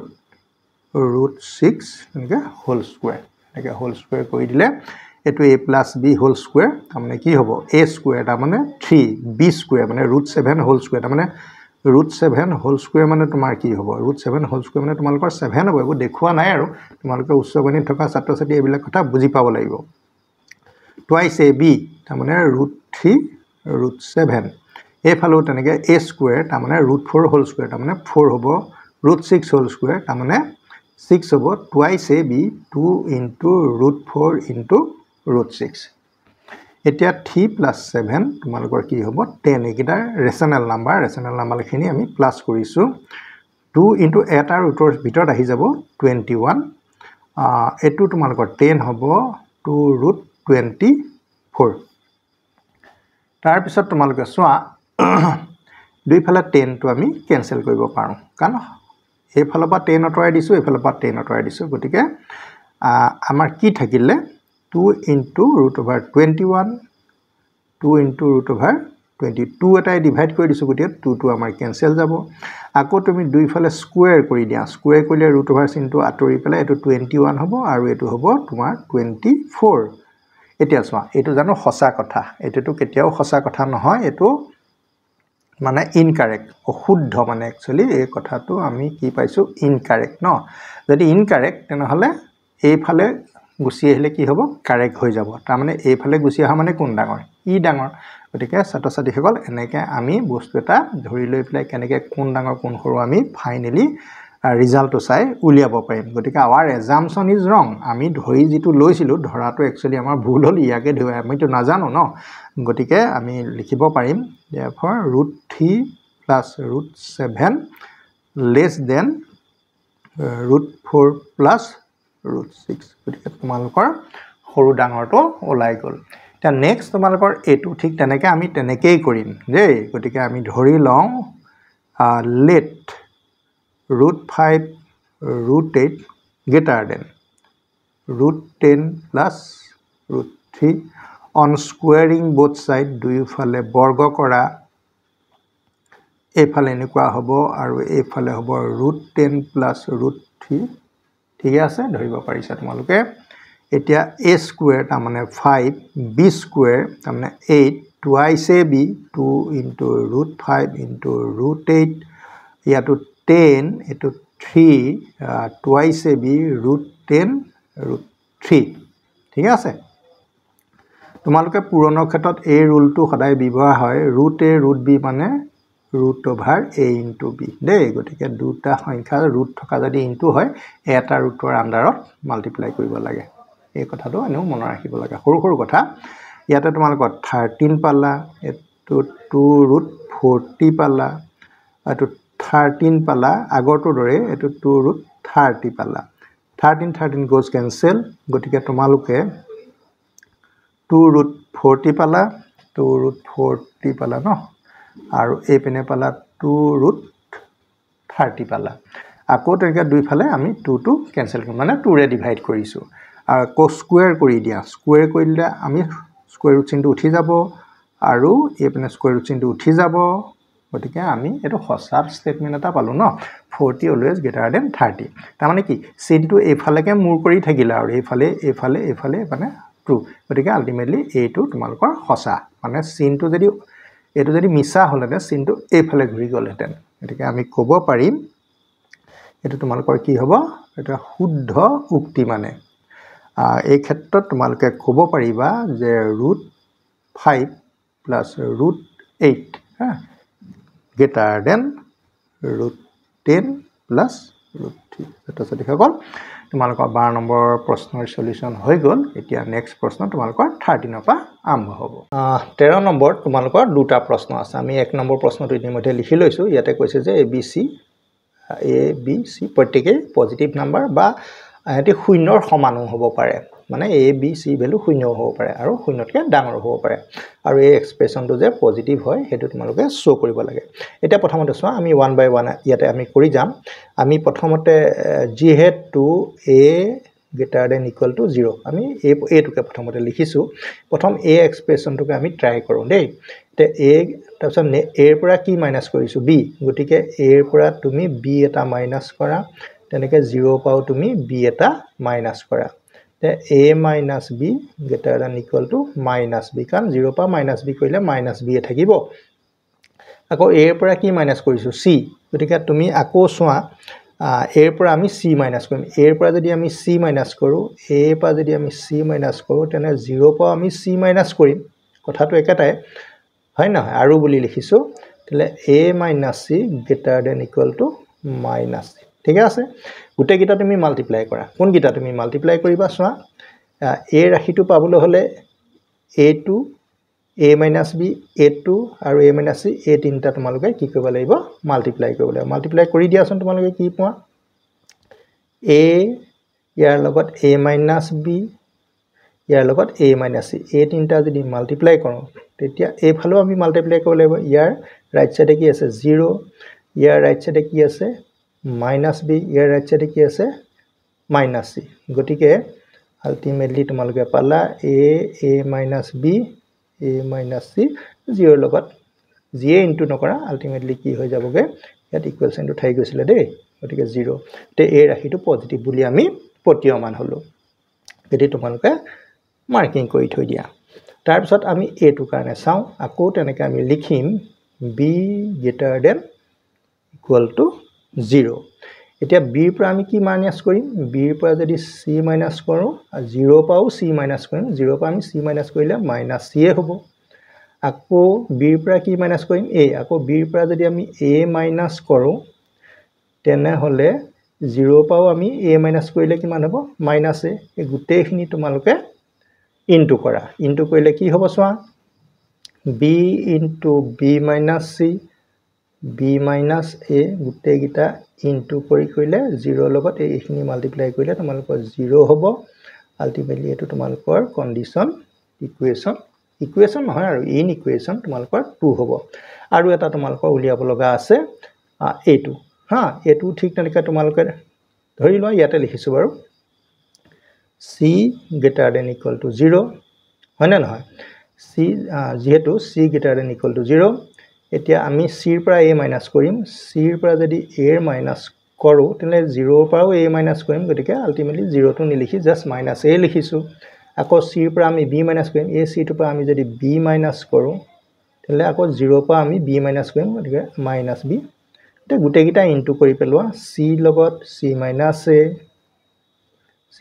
√6 তেনেকে হোল স্কোয়াৰ এনেকে হোল স্কোয়াৰ কৰি দিলে এটো a + b হোল স্কোয়াৰ তাৰমানে কি হ'ব a স্কোয়াৰ তাৰমানে 3 b স্কোয়াৰ মানে √7 হোল স্কোয়াৰ তাৰমানে √7 হোল স্কোয়াৰ মানে তোমাৰ কি হ'ব √7 হোল স্কোয়াৰ মানে তোমালোকৰ 7 হ'ব এইবোৰ দেখুৱা নাই আৰু তোমালোকে উচ্চ গণিত থকা ছাত্ৰ ছাত্ৰী এইবিলাক কথা বুজি পাব লাগিব টুৱাইস ab তাৰমানে √3 √7 এফালেও তেনেকে a স্কোয়াৰ তাৰমানে √4 হোল স্কোয়াৰ তাৰমানে 4 হ'ব √6 হোল স্কোয়াৰ তাৰমানে 6 হ'ব টুৱাইস ab 2 * √4 * √6 এতিয়া 3 + 7 তোমালোকৰ কি হ'ব 10 এইকেইটা ৰেশনাল নাম্বাৰখিনি আমি প্লাস কৰিছো 2 * এটা ৰুটৰ ভিতৰত আহি যাব 21 এটো তোমালোকৰ 10 হ'ব 2 √24 তাৰ পিছত তোমালোকে চোৱা দুইফালে 10 টো আমি কেনসেল কৰিব পাৰো কাৰণ এইফালৰ পৰা 10 আঁতৰাই দিছো এইফালৰ পৰা 10 আঁতৰাই দিছো গতিকে আমাৰ কি থাকিলে 2 * √21 2 * √22 এটাই ডিভাইড কৰি দিছো গতিকে 2 টো আমাৰ কেনসেল যাব আকৌ তুমি দুইফালে স্কয়াৰ কৰি দিয়া স্কয়াৰ কৰিলে √over চিনটো আঁতৰি পেলাই এটো 21 হ'ব আৰু এটো হ'ব তোমাৰ 24 এতিয়া চোৱা এটো জানো সঁচা কথা এটো কেতিয়াও সঁচা কথা নহয় এটো মানে ইনকাৰেক্ট অশুদ্ধ মানে একচুয়ালি এই কথাটো আমি কি পাইছো ইনকাৰেক্ট ন যদি ইনকাৰেক্ট তেনেহলে এইফালে গুছি আহিলে কি হ'ব কাৰেক্ট হৈ যাব তাৰ মানে এইফালে গুছি অহা মানে কোন ডাঙৰ ই ডাঙৰ গতিকে ছাত্ৰ ছাত্ৰীসকল এনেকে আমি বস্তু এটা ধৰি লৈ পেলাই কেনেকে কোন ডাঙৰ কোন সৰু আমি ফাইনালি ৰিজাল্টটো চাই উলিয়াব পাৰিম গতিকে আৱাৰ এজাম্পশন ইজ ৰং আমি ধৰি যিটো লৈছিলো ধৰাটো একচুয়ালি আমাৰ ভুল হ'ল ইয়াকে ধৰি আমিতো নাজানো ন গতিকে আমি লিখিব পাৰিম therefore √3 + √7 less than √4 + √6 গতিকে তোমালোকৰ সৰু ডাঙৰটো ওলাই গল তা নেক্সট তোমালোকৰ এটো ঠিক তেনেকে আমি তেনেকেই কৰিম দেই গতিকে আমি ধৰি লওঁ let √5 √8 greater than √10 + √3 on squaring both side দুইফালে বৰ্গ কৰা এফালে এনেকুৱা হ'ব আৰু এফালে হ'ব √10 + √3 ঠিক আছে ধৰিব পাৰিছা তোমালোকে এতিয়া a স্কয়াৰ তাৰ মানে 5 b স্কয়াৰ তাৰ মানে 8 টুৱাইস ab 2 * √5 * √8 ইয়াটো 10 এটো 3 টুৱাইস ab √10 √3 ঠিক আছে তোমালোকে পুৰণৰ ক্ষেত্ৰত এই ৰুলটো সদায় ব্যৱহাৰ হয় √a √b মানে √over a * b দেই গতিকে দুটা সংখ্যা ৰুট থকা যদি ইনটু হয় এটা ৰুটৰ আন্ডাৰত মাল্টিপ্লাই কৰিব লাগে এই কথাটো এনেও মনত ৰাখিব লাগে সৰু সৰু কথা ইয়াতে তোমালোকৰ 13 পালা এটো 2 √40 পালা এটো 13 পালা আগৰটো দৰে এটো 2 √30 পালা 13 goes cancel গতিকে তোমালোকে 2 √40 পালা 2 √40 পালা ন আৰু এই পিনে পালা 2 √30 পালা আকৌ তেনেকে দুইফালে আমি 2 টো কেনসেল কৰিম মানে 2 ৰে ডিভাইড কৰিছো আৰু কো স্কয়াৰ কৰি দিয়া স্কয়াৰ কৰিলে আমি স্কয়াৰ ৰুট চিনটো উঠি যাব আৰু এই পিনে স্কয়াৰ ৰুট চিনটো উঠি যাব গতিকে আমি এটো সঁচা স্টেটমেন্ট এটা পালো ন 40 অলৱেজ গ্ৰেটাৰ দেন 30 তাৰ মানে কি চিনটো এইফালেকে মুৰ কৰি থাকিলে আৰু এইফালে মানে ট্ৰু গতিকে আলটিমেটলি এইটো তোমালোকৰ সঁচা মানে চিনটো যদি এটো যদি মিছা হলতে চিনটো এইফালে ঘূৰি গলহেতেন গতিকে আমি ক'ব পাৰিম এটো তোমালোকৰ কি হ'ব এটা শুদ্ধ উক্তি মানে এই ক্ষেত্ৰত তোমালোকে ক'ব পাৰিবা যে √5 + √8 greater than √10 + √3 ছাত্ৰ ছাত্ৰীসকল তোমালোকৰ 12 নম্বৰ প্ৰশ্নৰ সলিউশন হৈ গ'ল এতিয়া নেক্সট প্ৰশ্ন তোমালোকৰ 13 পৰা আৰম্ভ হ'ব 13 নম্বৰ তোমালোকৰ দুটা প্ৰশ্ন আছে আমি 1 নম্বৰ প্ৰশ্নটো ইতিমধ্যে লিখি লৈছো ইয়াতে কৈছে যে a b c প্ৰত্যেককে পজিটিভ নাম্বাৰ বা এটি শূন্যৰ সমানো হ'ব পাৰে মানে a b c ভ্যালু শূন্য হ'ব পাৰে আৰু শূন্যতকৈ ডাঙৰ হ'ব পাৰে আৰু এই এক্সপ্ৰেছনটো যে পজিটিভ হয় হেতু তোমালোকে শো কৰিব লাগে এটা প্ৰথমতে চোৱা আমি 1 by 1 ইয়াতে আমি কৰি যাম আমি প্ৰথমতে যেহেতু a greater than equal to 0 আমি a টোকে প্ৰথমতে লিখিছো প্ৰথম a এক্সপ্ৰেছনটোকে আমি ট্ৰাই কৰো দেই তে a তাৰপিছত a এৰ পৰা কি মাইনাস কৰিছো b গতিকে a এৰ পৰা তুমি b এটা মাইনাস কৰা তেনেকে 0 পাও তুমি b এটা মাইনাস কৰা তে a minus b greater than equal to minus b কাৰণ 0 পা minus b কৰিলে minus b এ থাকিব আকৌ a এৰ পৰা কি মাইনাস কৰিছো c গতিকে তুমি আকৌ সোৱা a এৰ পৰা আমি c মাইনাস কৰিম a এৰ পৰা যদি আমি c মাইনাস কৰো a এৰ পৰা যদি আমি c মাইনাস কৰো তেনে 0 পা আমি c মাইনাস কৰিম কথাটো একেটাই হয় না আৰু বুলি লিখিছো তেলে a minus c greater than equal to minus c ঠিক আছে গুটে গিটা তুমি মাল্টিপ্লাই কৰা কোন গিটা তুমি মাল্টিপ্লাই কৰিবা সোৱা a ৰাখিটো পাবলৈ হলে a2 a minus b a2 আৰু a minus c a তিনটা তোমালোকে কি কৰিব লাগিব মাল্টিপ্লাই কৰিব লাগিব মাল্টিপ্লাই কৰি দিয়াছন তোমালোকে কি পোৱা a ইয়াৰ লগত a minus b ইয়াৰ লগত a minus c a তিনটা যদি মাল্টিপ্লাই কৰো তেতিয়া a ফালো আমি মাল্টিপ্লাই কৰিব লাগিব ইয়াৰ ৰাইট সাইডে কি আছে 0 ইয়াৰ ৰাইট সাইডে কি আছে minus b ইয়াৰ ৰাইট সাইডে কি আছে minus c গটিকে আলটিমেটলি তোমালোকে পালা a minus b a minus c 0 লগত j ইনটু নকৰা আলটিমেটলি কি হৈ যাবগে ইয়াত ইকুৱেশনটো থাই গৈছিল দেই গটিকে 0 তে a ৰাখিটো পজিটিভ বুলি আমি প্ৰতীয়মান হলো এটি তোমালোকে মাৰ্কিং কৰি থৈ দিয়া তাৰ পিছত আমি a টো কাৰণে চাও আকৌ তেনেকে আমি লিখিম b greater than equal to 0 এতিয়া b ৰ পৰা আমি কি মাইনাস কৰিম b ৰ পৰা যদি c মাইনাস কৰো 0 পাও c মাইনাস কৰিম 0 পা আমি c মাইনাস কৰিলে মাইনাস c এ হ'ব আকৌ b ৰ পৰা কি মাইনাস কৰিম a আকৌ b ৰ পৰা যদি আমি a মাইনাস কৰো তেনে হলে 0 পাও আমি a মাইনাস কৰিলে কিমান হ'ব মাইনাস a এই গুটেখিনি তোমালোকে ইনটু কৰা ইনটু কৰিলে কি হ'ব সোৱা b into b minus c b minus a গুটে গিটা ইনটু কৰি কৰিলে 0 লগত এইখিনি মাল্টিপ্লাই কৰিলে তোমালোকৰ 0 হ'ব আলটিমেটলি এটো তোমালোকৰ কন্ডিশন ইকুৱেশন নহয় আৰু ইন ইকুৱেশন তোমালোকৰ 2 হ'ব আৰু এটা তোমালোকৰ উলিয়াব লগা আছে a2 হা a2 ঠিক তেনেকৈ তোমালোকে ধৰি লোৱা ইয়াতে লিখিছো বাৰু c greater than equal to 0 হয় না নহয় c যেহেতু c greater than equal to 0 এতিয়া আমি c ৰ পৰা a মাইনাস কৰিম c ৰ পৰা যদি a ৰ মাইনাস কৰো তেনে 0 ৰ পৰাও a মাইনাস কৰিম গতিকে আলটিমেটলি 0 টো নিলিখি জাস্ট মাইনাস a লিখিছো আকৌ c ৰ পৰা আমি b মাইনাস কৰিম a c ৰ পৰা আমি যদি b মাইনাস কৰো তেলে আকৌ 0 ৰ পৰা আমি b মাইনাস কৰিম গতিকে মাইনাস b তে গুটে গিটা ইনটু কৰি পেলোৱা c লগত c মাইনাস a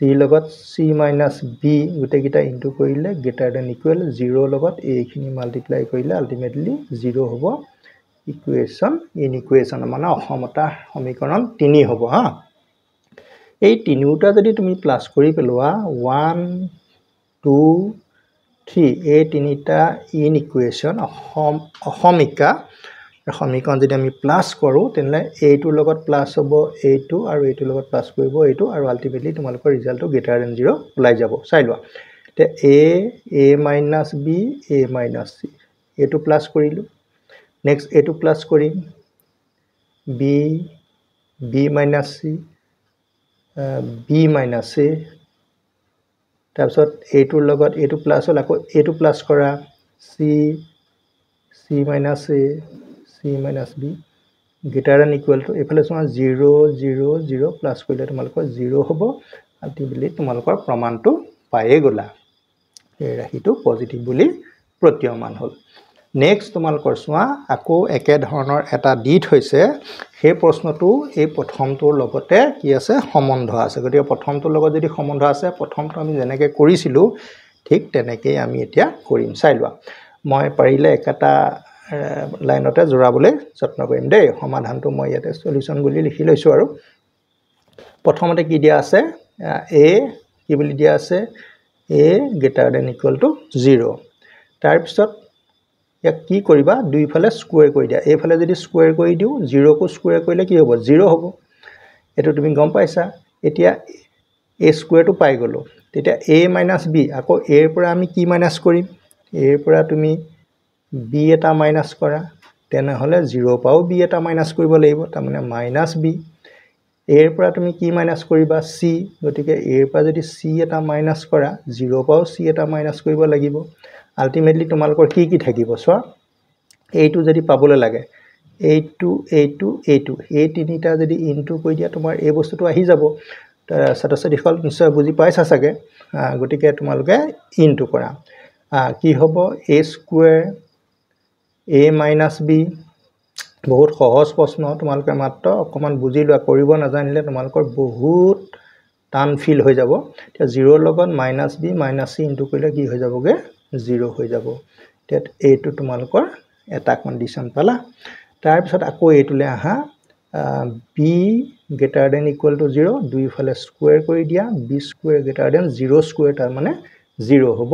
c লগত c minus b গুটে গিটা ইনটু কৰিলে greater than equal 0 লগত a খিনি মাল্টিপ্লাই কৰিলে আলটিমেটলি 0 হ'ব ইকুৱেশন মানে অসমতা সমীকৰণ 3 হ'ব হা এই তিনিটা যদি তুমি প্লাস কৰি পেলোৱা 1 2 3 এই তিনিটা ইন ইকুৱেশন অসমিকা সমীকৰণ যদি আমি প্লাস কৰো তেনে a2 লগত প্লাস হ'ব a2 আৰু a2 লগত প্লাস কৰিব a2 আৰু আলটিমেটলি তোমালোকৰ ৰিজাল্টটো greater than 0 ওলাই যাব চাই লোৱা তে a minus b a minus c a2 plus কৰিলো নেক্সট a2 প্লাস কৰিম b minus c b minus a তাৰপিছত a2 লগত a2 প্লাস হ'ল আকৌ a2 প্লাস কৰা c minus a c minus b greater than equal to এফালে সোৱা 0 0 0 plus কৰিলে তোমালোকৰ 0 হ'ব আলটিমেটলি তোমালোকৰ প্ৰমাণটো পায়ে গলা এই ৰাখিটো পজিটিভ বুলি প্ৰতীয়মান হ'ল নেক্সট তোমালোকৰ সোৱা আকৌ একে ধৰণৰ এটা ডিট হৈছে সেই প্ৰশ্নটো এই প্ৰথমটোৰ লগতে কি আছে সম্বন্ধ আছে গতিকে প্ৰথমটোৰ লগত যদি সম্বন্ধ আছে প্ৰথমটো আমি যেনেকৈ কৰিছিলো ঠিক তেনেকৈ আমি এতিয়া কৰিম চাই লোৱা মই পাৰিলে একটা লাইনতে জোৰাবলৈ যত্ন কৰিম দেই সমাধানটো মই ইয়াতে সলিউশন বুলি লিখি লৈছো আৰু প্ৰথমতে কি দিয়া আছে a কি বুলি দিয়া আছে a greater than equal to 0 তাৰ পিছত ইয়াক কি কৰিবা দুইফালে স্কয়াৰ কৰি দিয়া এইফালে যদি স্কয়াৰ কৰি দিও 0 কো স্কয়াৰ কৰিলে কি হ'ব 0 হ'ব এটো তুমি গম পাইছা এতিয়া a স্কয়াৰ টো পাই গলো তেতিয়া a - b আকৌ a ৰ পৰা আমি কি মাইনাস কৰিম a ৰ পৰা তুমি b এটা মাইনাস কৰা তেনে হলে 0 পাও b এটা মাইনাস কৰিব লাগিব তাৰ মানে -b a ৰ পৰা তুমি কি মাইনাস কৰিবা c গতিকে a ৰ পৰা যদি c এটা মাইনাস কৰা 0 পাও c এটা মাইনাস কৰিব লাগিব আলটিমেটলি তোমালোকৰ কি থাকিব সো এইটো যদি পাবলৈ লাগে এইটো এই তিনিটা যদি ইনটু কৰি দিয়া তোমাৰ এই বস্তুটো আহি যাব ছাত্ৰ-ছাত্ৰীসকল নিশ্চয় বুজি পাইছা চাগে গতিকে তোমালোকে ইনটু কৰা কি হ'ব a স্কয়াৰ a - b বহুত সহজ প্ৰশ্ন তোমালোকে মাত্ৰ অকমান বুজি লোৱা কৰিব নাজানিলে তোমালোকৰ বহুত টান ফিল হৈ যাব এতিয়া 0 ৰ লগত -b - c ইনটু কৰিলে কি হৈ যাবগে 0 হৈ যাব তে এইটো তোমালোকৰ এটা কন্ডিশন পালা তাৰ পিছত আকৌ এইটোলে আহা b greater than equal to 0 দুইফালে square কৰি দিয়া b square greater than 0 square তাৰ মানে 0 হ'ব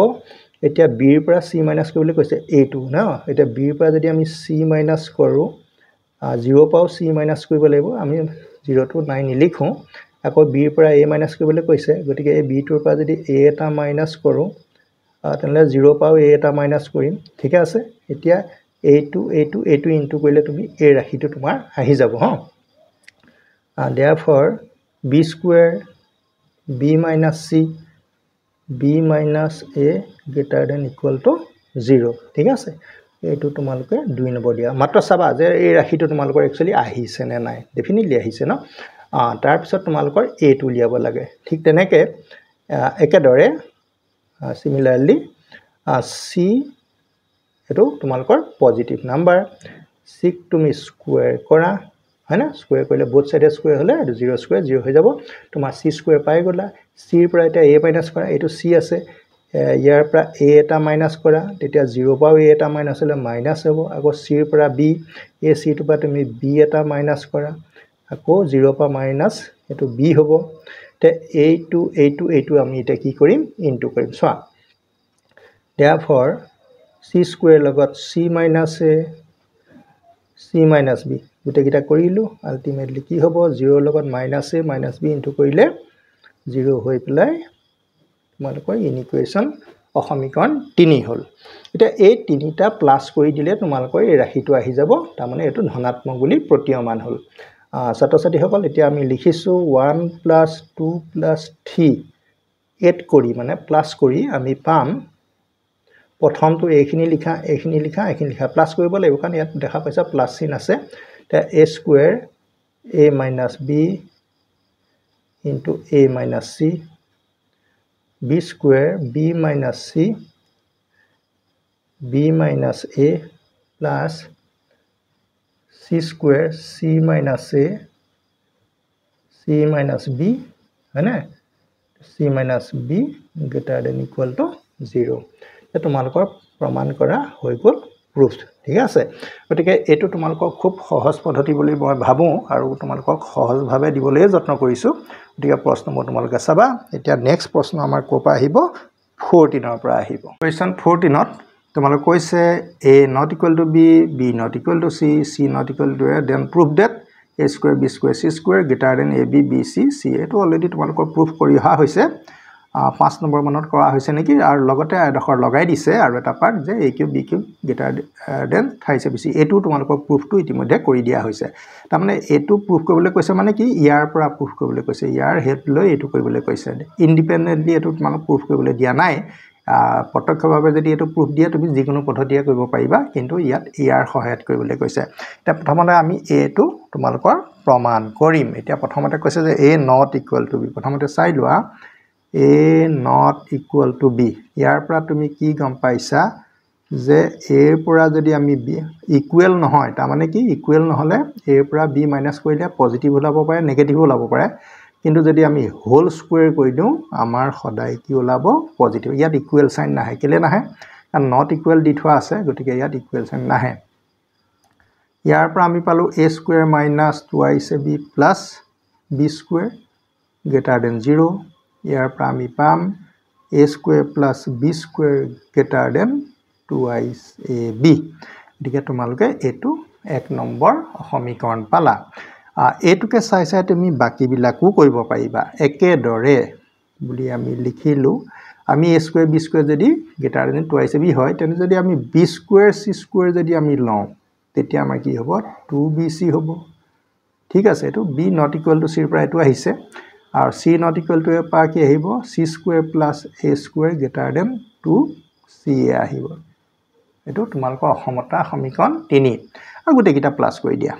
এতিয়া b ৰ পৰা c মাইনাস কৰিবলৈ কৈছে এইটো না এতিয়া b ৰ পৰা যদি আমি c মাইনাস কৰো 0 পাও c মাইনাস কৰিব লাগিব আমি 0 টো নাই নিলিখো আকৌ b ৰ পৰা a মাইনাস কৰিবলৈ কৈছে গতিকে এই b টোৰ পৰা যদি a এটা মাইনাস কৰো তেনলে 0 পাও a এটা মাইনাস কৰিম ঠিক আছে এতিয়া এইটো ইনটু কৰিলে তুমি a ৰাখিটো তোমাৰ আহি যাব হ therefore b square b minus c b minus a greater than equal to 0 ঠিক আছে এইটো তোমালোকে 2 নম্বৰ দিয়া মাত্ৰ চাবা যে এই ৰাখিটো তোমালোকৰ একচুয়ালি আহিছে নে নাই ডেফিনেটলি আহিছে ন তাৰ পিছত তোমালোকৰ a টো লিয়াব লাগে ঠিক তেনেকে একেদৰে similarly c এটো তোমালোকৰ পজিটিভ নাম্বাৰ c তুমি স্কয়াৰ কৰা হয়না স্কয়াৰ কৰিলে both side স্কয়াৰ হলে 0 স্কয়াৰ 0 হৈ যাব তোমাৰ c স্কয়াৰ পাই গলা c ৰ পৰা এটা a মাইনাস কৰা এটো c আছে ইয়াৰ পৰা a এটা মাইনাস কৰা তেতিয়া 0 পাও a এটা মাইনাস হলে মাইনাস হ'ব আকৌ c ৰ পৰা b a c ৰ পৰা তুমি b এটা মাইনাস কৰা আকৌ 0 পৰা মাইনাস এটো b হ'ব তে এইটো আমি এটা কি কৰিম ইনটু কৰিম সোৱা therefore c স্কয়াৰ লগত c minus a c minus b গুটেকিটা কৰিলো আলটিমেটলি কি হ'ব 0 লগত -a - b ইনটু কৰিলে 0 হৈ পেলাই তোমালোকৰ ইকুৱেশ্যন অসমীকৰণ 3 হ'ল এটা এই তিনিটা প্লাস কৰি দিলে তোমালোকৰ এই ৰাখিটো আহি যাব তাৰ মানে এটো ধনাত্মক বুলি প্ৰতীয়মান হ'ল ছাত্ৰ-ছাত্ৰীসকল এতিয়া আমি লিখিছো 1 + 2 + 3 এড কৰি মানে প্লাস কৰি আমি পাম প্ৰথমটো এইখিনি লিখা প্লাস কৰিব লাগিব কাৰণ ইয়াত দেখা পাইছা প্লাস চিন আছে তে a square a - b into a - c b square b - c b - a plus c square c - a c - b হয়নে c - b greater than equal to 0 তোমালোকৰ প্ৰমাণ কৰা হৈ গল proof ঠিক আছে গতিকে এটো তোমালোকৰ খুব সহজ পদ্ধতি বুলি মই ভাবো আৰু তোমালোকক সহজভাৱে দিবলৈ যত্ন কৰিছো গতিকে প্ৰশ্ন মই তোমালোকে চাবা এতিয়া নেক্সট প্ৰশ্ন আমাৰ কোপা আহিব 14 ৰ পৰা আহিব কোৱেশ্চন 14 ত তোমালোক কৈছে a not equal to b b not equal to c c not equal to a then prove that a square b square c square greater than ab bc c এটো already তোমালোকৰ proof কৰি অহা হৈছে 5 number মানত কৰা হৈছে নেকি আৰু লগতে আইডখৰ লগাই দিছে আৰু এটা পাৰ্ট যে a cube b cube greater then 5abc এটো তোমালোকৰ প্ৰুফটো ইতিমধ্যে কৰি দিয়া হৈছে তাৰ মানে এটো প্ৰুফ কৰিবলৈ কৈছে মানে কি ইয়াৰ পৰা প্ৰুফ কৰিবলৈ কৈছে ইয়াৰ হেল্প লৈ এটো কৰিবলৈ কৈছে ইন্ডিপেন্ডেন্টলি এটো তোমালোক প্ৰুফ কৰিবলৈ দিয়া নাই প্ৰত্যক্ষভাৱে যদি এটো প্ৰুফ দিয়া তুমি যিকোনো পদ্ধতিয়ে কৰিব পাৰিবা কিন্তু ইয়াত ইয়াৰ সহায়ত কৰিবলৈ কৈছে এটা প্ৰথমতে আমি a টো তোমালোকৰ প্ৰমাণ কৰিম এতিয়া প্ৰথমতে কৈছে যে a not equal to b প্ৰথমতে চাই লোৱা a not equal to b ইয়াৰ পৰা তুমি কি গম পাইছা যে a ৰ পৰা যদি আমি b ইকুৱেল নহয় তাৰ মানে কি ইকুৱেল নহলে a ৰ পৰা b মাইনাস কৰিলে পজিটিভ ওলাব পাৰে নেগেটিভ ওলাব পাৰে কিন্তু যদি আমি হোল স্কয়াৰ কৰি দিও আমাৰ সদায় কি ওলাব পজিটিভ ইয়াত ইকুৱেল সাইন নাহে কেলে নাহে কাৰণ নট ইকুৱেল দি থোৱা আছে গতিকে ইয়াত ইকুৱেল সাইন নাহে ইয়াৰ পৰা আমি পালো a square minus 2ab plus b square greater than 0 ইয়াৰ পৰা আমি পাম a square plus b square greater than 2ab গতিকে তোমালোকে এটো 1 নম্বৰ সমীকৰণ পালা এটোকে চাই চাই তুমি বাকিবিলাকো কৰিব পাৰিবা একেদৰে বুলি আমি লিখিলো আমি a square b square যদি greater than 2ab হয় তেনে যদি আমি b square c square যদি আমি লওঁ তেতিয়া আমাৰ কি হ'ব 2bc হ'ব ঠিক আছে এটো b not equal to c ৰ পৰা এটো আহিছে আৰু c not equal to a পৰা কি আহিব c square plus a square greater than 2ca আহিব এটো তোমালোকৰ অসমতা সমীকৰণ 3 আৰু গোটেই কিটা প্লাস কৰি দিয়া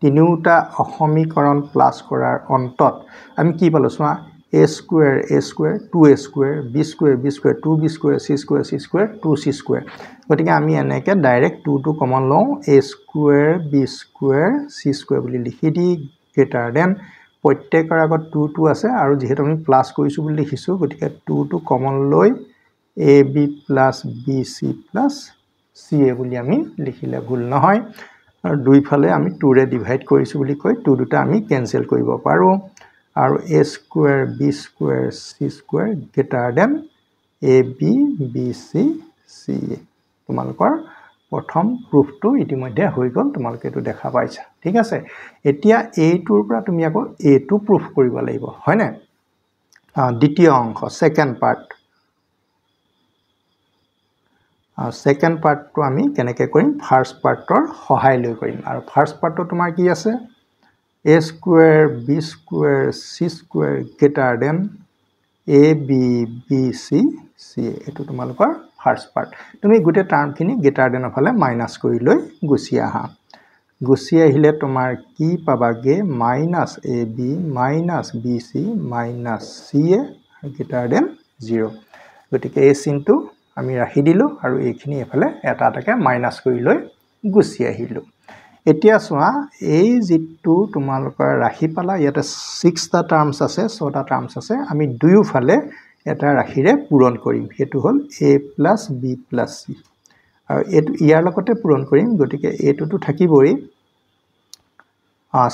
তিনিটা সমীকৰণ প্লাস কৰাৰ অন্তত আমি কি পালো সোৱা a square 2a square b square 2b square c square 2c square গতিকে আমি এনেকে ডাইৰেক্ট 2 টো কমন লওঁ a square b square c square বুলি লিখি দি greater than প্ৰত্যেকৰ আগত 2 টো আছে আৰু যেহেতু আমি প্লাস কৰিছো বুলি লিখিছো গতিকে 2 টো কমন লৈ ab plus bc plus ca বুলি আমি লিখিলে ভুল নহয় আৰু দুইফালে আমি 2 ৰে ডিভাইড কৰিছো বুলি কই 2 দুটা আমি ক্যান্সেল কৰিব পাৰো আৰু a square b square c square greater than ab bc ca তোমালোকৰ প্ৰথম প্ৰুফটো ইতিমধ্যে হৈ গল তোমালোকে এটো দেখা পাইছা ঠিক আছে এতিয়া a টোৰ পৰা তুমি আকৌ a টো প্ৰুফ কৰিব লাগিব হয় না দ্বিতীয় অংশ সেকেন্ড পাৰ্ট সেকেন্ড পাৰ্টটো আমি কেনেকৈ কৰিম ফাৰ্স্ট পাৰ্টৰ সহায় লৈ কৰিম আৰু ফাৰ্স্ট পাৰ্টটো তোমাৰ কি আছে a square b square c square greater than ab bc ca এটো তোমালোকৰ ফাৰ্স্ট পাৰ্ট তুমি গোটেই টাৰ্মখিনি greater than ফালে মাইনাস কৰি লৈ গুছি আহা গুছি আহিলে তোমাৰ কি পাবাগে -ab -bc -ca greater than 0 গতিকে এই চিনটো আমি ৰাখি দিলো আৰু এইখিনি এফালে এটা এটাকে মাইনাস কৰি লৈ গুছি আহিলো এতিয়া সোৱা এই যেটো তোমালোকৰ ৰাখি পালা ইয়াতে 6টা টাৰ্মস আছে 6টা টাৰ্মস আছে আমি দুয়োফালে এটা ৰাখিৰে পূৰণ কৰিম হেতু হল a + b + c আৰু এটো ইয়াৰ লগতে পূৰণ কৰিম গতিকে এটোটো থাকিবই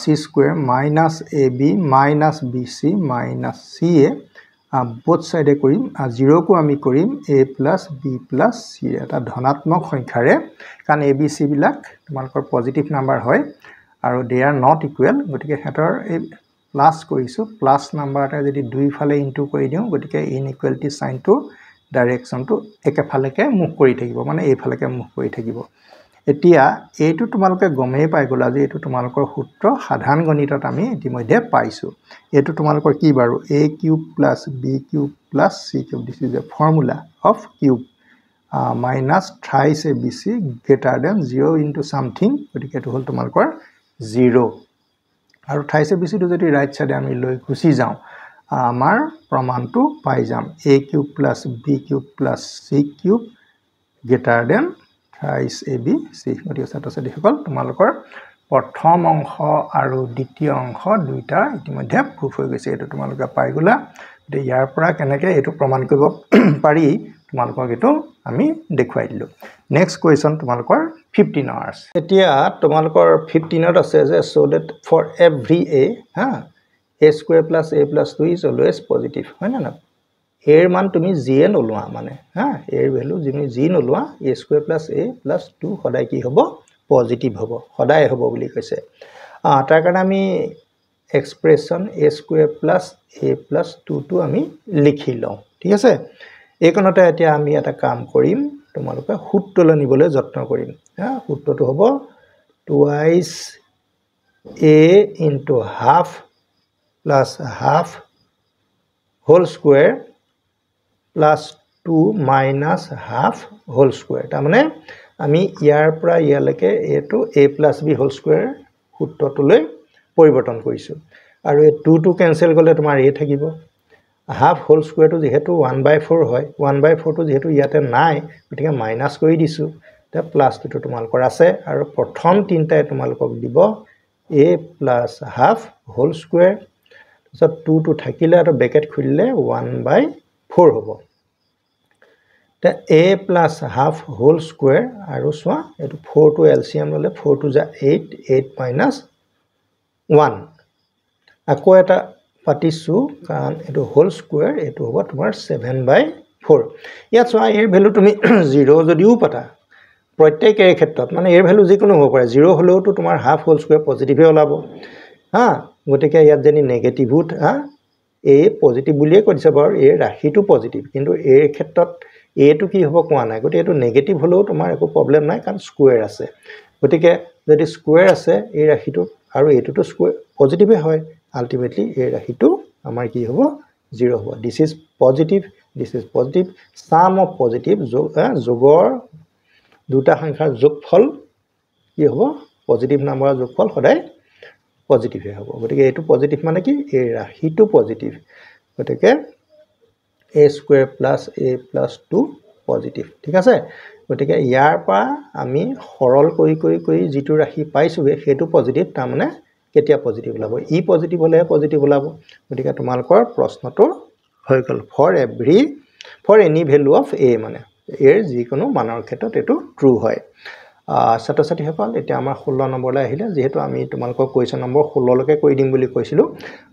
c square -ab -bc -ca both side কৰিম 0 কো আমি কৰিম a + b + c এটা ধনাত্মক সংখ্যাৰে কাৰণ a b c বিলাক তোমালোকৰ পজিটিভ নাম্বাৰ হয় আৰু they are not equal গতিকে হেতৰ এই প্লাস কৰিছো প্লাস নাম্বাৰটা যদি দুইফালে ইনটু কৰি দিও গতিকে ইনইকুয়ালিটি সাইনটো ডাইৰেকশনটো একেফালেকে মুভ কৰি থাকিব মানে এইফালেকে মুভ কৰি থাকিব এতিয়া এইটো তোমালোকে গমেই পাই গলা যে এইটো তোমালোকৰ সূত্ৰ সাধাৰণ গণিতত আমি ইতিমধ্যে পাইছো এইটো তোমালোকৰ কি বাৰু a³ + b³ + c³ this is the formula of cube minus thrice abc greater than 0 into something গতিকে এটো হল তোমালোকৰ 0 আৰু thrice abc টো যদি ৰাইট সাইডে আমি লৈ গুছি যাও আমাৰ প্ৰমাণটো পাই যাম a³ + b³ + c³ greater than thrice abc গতিকে ছাত্ৰ-ছাত্ৰী সকল তোমালোকৰ প্ৰথম অংশ আৰু দ্বিতীয় অংশ দুইটা ইতিমধ্যে প্ৰুফ হৈ গৈছে এটো তোমালোকে পাই গলা তে ইয়াৰ পৰা কেনেকৈ এটো প্ৰমাণ কৰিব পাৰি তোমালোকক এটো আমি দেখুৱাই দিলো নেক্সট কোৱেশ্চন তোমালোকৰ 15 আৱাৰ্স এতিয়া তোমালোকৰ 15ত আছে যে so that for every a square plus a plus 2 is always positive হয় না এর মান তুমি জিয়ে নলোৱা মানে এৰ ভ্যালু তুমি G Nalwa a square plus a plus 2 সদায় কি হ'ব পজিটিভ হ'ব সদায় হ'ব বুলি কৈছে তাৰ কাৰণে আমি expression a square plus a plus 2 টো আমি লিখি লওঁ ঠিক আছে এইকণতে এতিয়া আমি এটা কাম কৰিম তোমালোকে সূত্ৰলৈ নিবলৈ যত্ন কৰিম সূত্ৰটো হ'ব twice a into half plus half whole square plus 2 minus half whole square তাৰ মানে আমি ইয়াৰ পৰা ইয়ালৈকে এটো a plus b whole square সূত্ৰটোলৈ পৰিৱৰ্তন কৰিছো আৰু এই 2 টো ক্যান্সেল গলে তোমাৰ a থাকিব half whole square টো যেহেতু 1/4 হয় 1/4 টো যেহেতু ইয়াতে নাই গতিকে মাইনাস কৰি দিছো তে প্লাস টো তোমালোকৰ আছে আৰু প্ৰথম তিনটাই তোমালোকক দিব a plus half whole square so 2 টো থাকিলে আৰু ব্ৰেকেট খুলিলে 1/4 হ'ব তে a plus half whole square আৰু সোৱা এটো 4 টো এলসিএম ললে 4 টো যা 8 8 minus 1 আকৌ এটা পাতিছোঁ কাৰণ এইটো হোল স্কুৱেৰ এইটো হ'ব তোমাৰ 7/4 ইয়াত চোৱা এৰ ভ্যালু তুমি 0 যদিও পাতা প্ৰত্যেক এৰ ক্ষেত্ৰত মানে এৰ ভ্যালু যিকোনো হ'ব পাৰে 0 হলেওতো তোমাৰ হাফ হোল স্কুৱেৰ পজিটিভে ওলাব হা গতিকে ইয়াত যদি নেগেটিভত হা এ পজিটিভ বুলিয়ে কৈছে বাৰু এ ৰাশিটো পজিটিভ কিন্তু এৰ ক্ষেত্ৰত এটো কি হ'ব কোৱা নাই গতিকে এটো নেগেটিভ হলেও তোমাৰ একো প্ৰবলেম নাই কাৰণ স্কুৱেৰ আছে গতিকে যদি স্কুৱেৰ আছে এই ৰাশিটো আৰু এটোটো স্কুৱেৰ পজিটিভে হয় আলটিমেটলি এই ৰাশিটো আমাৰ কি হ'ব 0 হ'ব this is positive sum of positive যোগৰ দুটা সংখ্যাৰ যোগফল কি হ'ব পজিটিভ নাম্বাৰৰ যোগফল সদায় পজিটিভে হ'ব গতিকে এটো পজিটিভ মানে কি এই ৰাশিটো পজিটিভ গতিকে a square plus a plus 2 positive ঠিক আছে গতিকে ইয়াৰ পৰা আমি সৰল কৰি যেটো ৰাশি পাইছোগে হেতু পজিটিভ তাৰ মানে কেতিয়া পজিটিভ ওলাব ই পজিটিভ হলে পজিটিভ ওলাব গতিকে তোমালকৰ প্ৰশ্নটো হৈ গল for any value of a মানে এৰ যিকোনো মানৰ ক্ষেত্ৰত এটো ট্ৰু হয় ছাত্ৰ-ছাত্ৰী সকল এতিয়া আমাৰ 16 নম্বৰলৈ আহিলে যেহেতু আমি তোমালকৰ কোৱেশ্চন নম্বৰ 16 লৈকে কৈ দিম বুলি কৈছিলো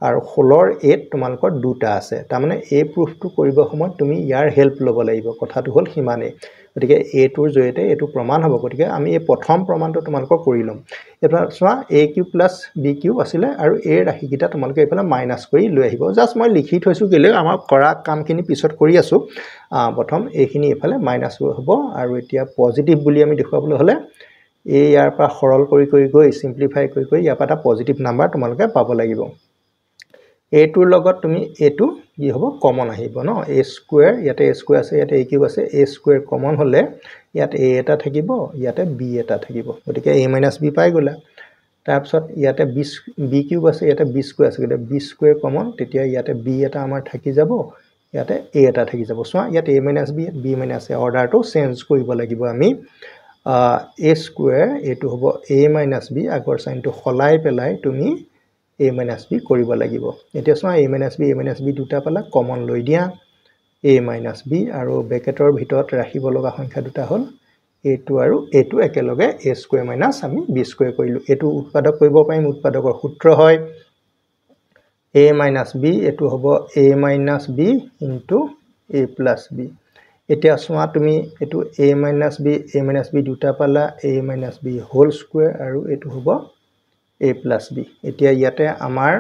আৰু 16 ৰ 8 তোমালকৰ দুটা আছে তাৰ মানে এই প্ৰুফটো কৰিব সময় তুমি ইয়াৰ হেল্প ল'ব লাগিব কথাটো হল হিমানে গতিকে a টোৰ জৰিয়তে এটো প্ৰমাণ হ'ব গতিকে আমি এই প্ৰথম প্ৰমাণটো তোমালকৰ কৰি লম এটা চোৱা a cube plus b cube আছিলে আৰু a ৰাশিকিটা তোমালকে এফালে মাইনাস কৰি লৈ আহিব জাস্ট মই লিখি থৈছো কেলে আমাৰ কৰা কামখিনি পিছত কৰি আছো প্ৰথম এইখিনি এফালে মাইনাস হ'ব আৰু এতিয়া পজিটিভ বুলি আমি দেখুৱাবলৈ হলে এই ইয়াৰ পৰা সৰল কৰি গৈ সিম্পলিফাই কৰি ইয়াৰ পৰা এটা পজিটিভ নাম্বাৰ তোমালকে পাব লাগিব a টোৰ লগত তুমি a টো কি হ'ব কমন আহিব ন a স্কয়াৰ ইয়াতে a স্কয়াৰ আছে ইয়াতে a কিউব আছে a স্কয়াৰ কমন হলে ইয়াতে a এটা থাকিব ইয়াতে b এটা থাকিব গতিকে a - b পাই গলা তাৰ পিছত ইয়াতে b কিউব আছে ইয়াতে b স্কয়াৰ আছে গতিকে b স্কয়াৰ কমন তেতিয়া ইয়াতে b এটা আমাৰ থাকি যাব ইয়াতে a এটা থাকি যাব সোৱা ইয়াতে a - b - a অৰ্ডাৰটো চেঞ্জ কৰিব লাগিব আমি a স্কয়াৰ এটো হ'ব a - b আগৰ সাইনটো খলাই পেলাই তুমি a - b কৰিব লাগিব এতিয়া সোৱা a - b দুটা পালা কমন লৈ দিয়া a - b আৰু ব্ৰেকেটৰ ভিতৰত ৰাখিব লগা সংখ্যা দুটা হ'ল a2 আৰু a2 একেলগে a স্কয়াৰ মাইনাস আমি b স্কয়াৰ কৰিলো এটো উৎপাদক কৰিব পাৰিম উৎপাদকৰ সূত্ৰ হয় a - b এটো হ'ব a - b into a + b এতিয়া সোৱা তুমি এটো a - b দুটা পালা a - b হোল স্কয়াৰ আৰু এটো হ'ব a + b এতিয়া ইয়াতে আমাৰ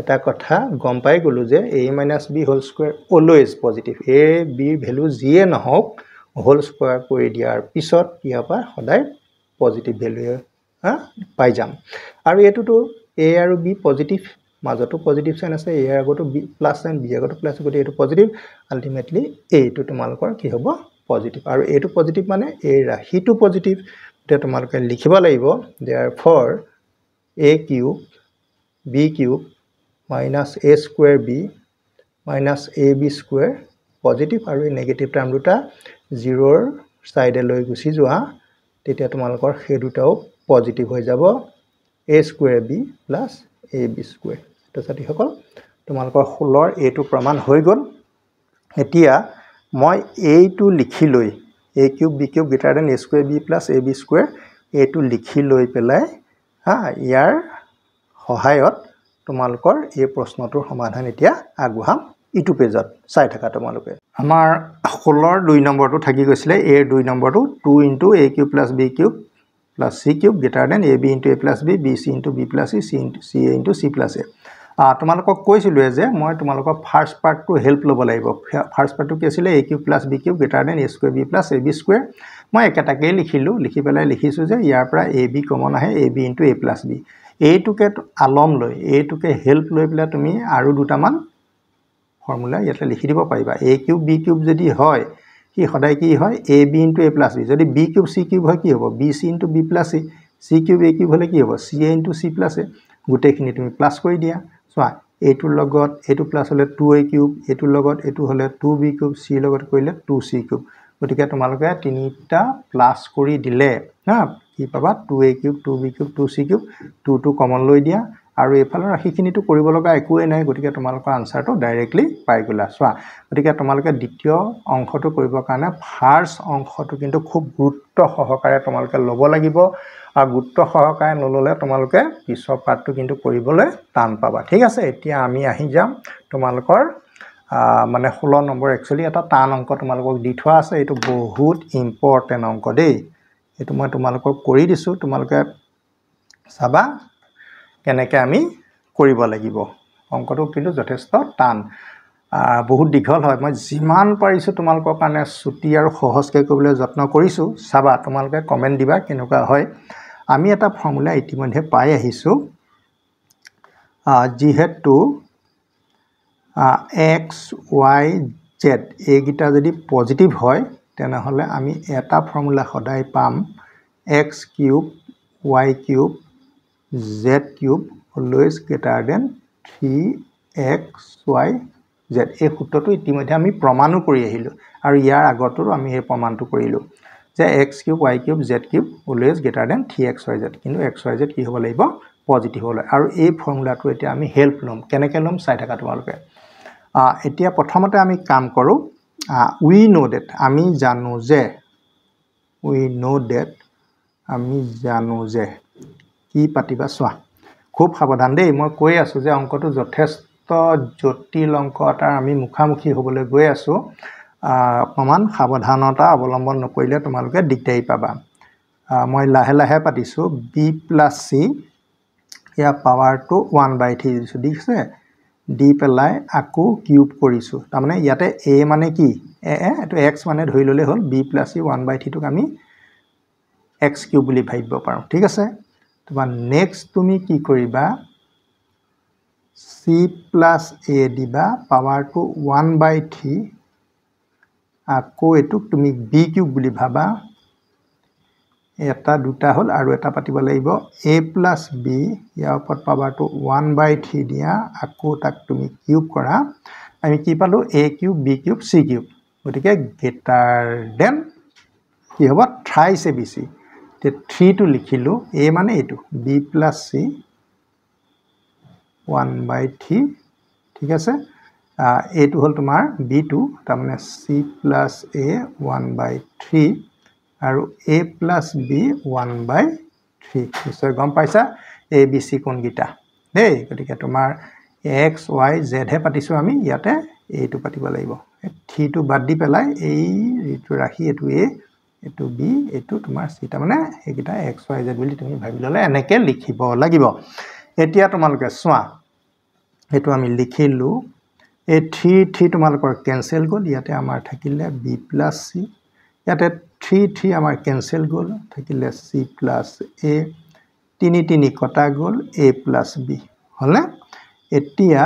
এটা কথা গম পাই গলো যে a - b whole square always positive a b value যিয়ে নহওক হোল স্কয়াৰ কৰি দিয়াৰ পিছত ইয়াৰ পৰা সদায় পজিটিভ ভ্যালু পাই যাম আৰু এটোটো a আৰু b পজিটিভ মাজতো পজিটিভ সাইন আছে a আগতো b প্লাস সাইন b আগতো প্লাস গতি এটো পজিটিভ আলটিমেটলি a টো তোমালকৰ কি হ'ব পজিটিভ আৰু এটো পজিটিভ মানে এই ৰাশিটো পজিটিভ এটা তোমালকে লিখিব লাগিব therefore a cube b cube minus a square b minus ab square positive আৰু নেগেটিভ টাৰ্ম দুটা 0 ৰ সাইডে লৈ গুছি যোৱা তেতিয়া তোমালকৰ সেই দুটাও পজিটিভ হৈ যাব a square b plus ab square তো সাথী সকল তোমালকৰ 16 ৰ এটো প্ৰমাণ হৈ গল এতিয়া মই এইটো লিখি লৈ a cube b cube greater then a square b plus ab square এইটো লিখি লৈ পেলাই ইয়াৰ সহায়ত তোমালকৰ এই প্ৰশ্নটোৰ সমাধান এতিয়া আগবঢ়াম ইটো পেজত চাই থাকা তোমালকে আমাৰ 16 ৰ 2 নম্বৰটো থাকি গৈছিলে a 2 নম্বৰটো 2 into a cube plus b cube plus c cube greater than ab into a plus b bc into b plus c ca into c plus a তোমালকক কৈছিলো যে মই তোমালকক ফাৰ্স্ট পাৰ্টটো হেল্প ল'ব লাগিব ফাৰ্স্ট পাৰ্টটো কি আছিল a cube plus b cube greater than a square b plus ab square মই একেটাকে লিখিলো লিখি পেলাই লিখিছো যে ইয়াৰ পৰা ab কমন আহে ab into a plus b এইটোকে আলম লৈ এইটোকে হেল্প লৈ পেলাই তুমি আৰু দুটামান ফৰ্মুলা ইয়াতে লিখি দিব পাৰিবা a কিউব b কিউব যদি হয় কি সদায় কি হয় ab into a plus b যদি b কিউব c কিউব হয় কি হ'ব bc into b plus c c cube a cube হলে কি হ'ব ca into c plus a গুটেখিনি তুমি প্লাস কৰি দিয়া সোৱা এটোৰ লগত এটো প্লাস হলে 2a কিউব এটোৰ লগত এটো হলে 2b কিউব c লগত কৰিলে 2c কিউব গতিকে তোমালোকে তিনিটা প্লাস কৰি দিলে কি পাবা 2a cube 2b cube 2c cube 2 common লৈ দিয়া আৰু এইফালৰ ৰাশিখিনিটো কৰিব লগা একোৱেই নাই গতিকে তোমালোকৰ আনসাৰটো ডাইৰেক্টলি পাই গলা চোৱা গতিকে তোমালোকে দ্বিতীয় অংশটো কৰিবৰ কাৰণে ফাৰ্ষ্ট অংশটো কিন্তু খুব গুৰুত্ব সহকাৰে তোমালোকে ল'ব লাগিব আৰু গুৰুত্ব সহকাৰে নললে তোমালোকে পিছৰ পাৰ্টটো কিন্তু কৰিবলৈ টান পাবা ঠিক আছে এতিয়া আমি আহি যাম তোমালোকৰ মানে 16 নম্বৰ একচুয়ালি এটা টান অংক তোমালোকক দি থোৱা আছে এটো বহুত ইম্পৰ্টেন্ট অংক দেই এটো মই তোমালোকক কৰি দিছো তোমালোকে চাবা কেনেকৈ আমি কৰিব লাগিব অংকটো কিন্তু যথেষ্ট টান বহুত দীঘল হয় মই যিমান পাৰিছো তোমালোকৰ কাৰণে ছুটি আৰু সহজকৈ কৰিবলৈ যত্ন কৰিছো চাবা তোমালোকে কমেন্ট দিবা কেনেকুৱা হয় আমি এটা ফৰ্মুলা ইতিমধ্যে পাই আহিছো যেহেতু x y z এইগিটা যদি পজিটিভ হয় তেনেহলে আমি এটা ফৰ্মুলা সদায় পাম x cube y cube z cube always greater than 3xy z এই সূত্ৰটো ইতিমধ্যে আমি প্ৰমাণও কৰি আহিলো আৰু ইয়াৰ আগতো আমি এই প্ৰমাণটো কৰিলো যে x cube y cube z cube always greater than 3xy z কিন্তু xy z কি হ'ব লাগিব পজিটিভ হ'ব আৰু এই ফৰ্মুলাটো এতিয়া আমি হেল্প লম কেনেকৈ লম চাই থাকা তোমালোকে এতিয়া প্ৰথমতে আমি কাম কৰো we know that আমি জানো যে we know that আমি জানো যে কি পাতিবা চোৱা খুব সাৱধান দেই মই কৈ আছো যে অংকটো যথেষ্ট জটিল অংক এটা আমি মুখামুখি হ'বলৈ গৈ আছো অকমান সাৱধানতা অৱলম্বন নকৰিলে তোমালোকে দিগদাৰি পাবা মই লাহে লাহে পাতিছো b + c ইয়া পাৱাৰটো 1/3 দিছো দিছে দি পেলাই আকো কিউব কৰিছো তাৰ মানে ইয়াতে a মানে কি এটো x মানে ধৰি ললে হ'ল b + c 1/3 টোক আমি x কিউব বুলি ভাবিব পাৰো ঠিক আছে তোমাৰ নেক্সট তুমি কি কৰিবা c + a দিবা পাৱাৰটো 1/3 আকো এটুক তুমি b কিউব বুলি ভাবা এটা দুটা হল আৰু এটা পাতিব লাগিব a + b ইয়াৰ ওপৰত পাৱাৰটো 1/3 দিয়া আকো তাক তুমি কিউব কৰা আমি কি পালো a cube b cube c cube গতিকে গ্ৰেটাৰ দেন কি হ'ব থ্ৰাইস abc তে 3 টো লিখিলো a মানে এটো b + c 1/3 ঠিক আছে এটো হল তোমাৰ b2 তাৰ মানে c + a 1/3 আৰু a + b 1/3 নিশ্চয় গম পাইছা a b c কোন গিটা দেই গতিকে তোমাৰ x y z হে পাতিছো আমি ইয়াতে এইটো পাতিব লাগিব 3 টো বাদ দি পেলাই এই ঋতু ৰাখি এটো a এটো b এটো তোমাৰ c টা মানে এইগিটা x y z বুলি তুমি ভাবি ললে এনেকে লিখিব লাগিব এতিয়া তোমালোকে চোৱা এটো আমি লিখিলো এই 3 তোমালোকৰ কেনসেল গল ইয়াতে আমাৰ থাকিলে b + c ইয়াতে 3 আমাৰ কেনসেল গল থাকিলে c + a 3 কটা গল a + b হলে এতিয়া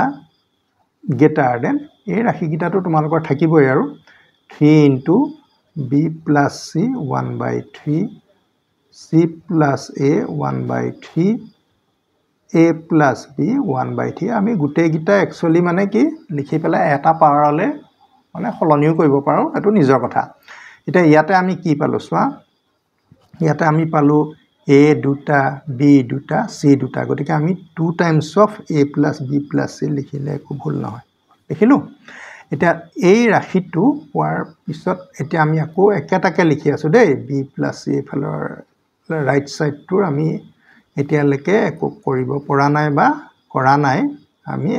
গ্ৰেটাৰ দেন এই ৰাশিগিটাটো তোমালোকৰ থাকিবই আৰু 3 * b + c 1/3 c + a 1/3 a + b 1/3 আমি গুটেই গিটা একচুয়ালি মানে কি লিখি পেলাই এটা পাৱাৰলে মানে সলনিও কৰিব পাৰো এটো নিজৰ কথা এটা ইয়াতে আমি কি পালো চোৱা ইয়াতে আমি পালো a দুটা b দুটা c দুটা গতিকে আমি 2 Times of a + b + c লিখিলে একো ভুল নহয় লিখিলো এটা এই ৰাশিটো পোৱাৰ পিছত এটা আমি আকৌ একেটাকে লিখি আছো দেই b + c ফালৰ ৰাইট সাইডটো আমি এতিয়ালৈকে একো কৰিব পৰা নাই বা কৰা নাই আমি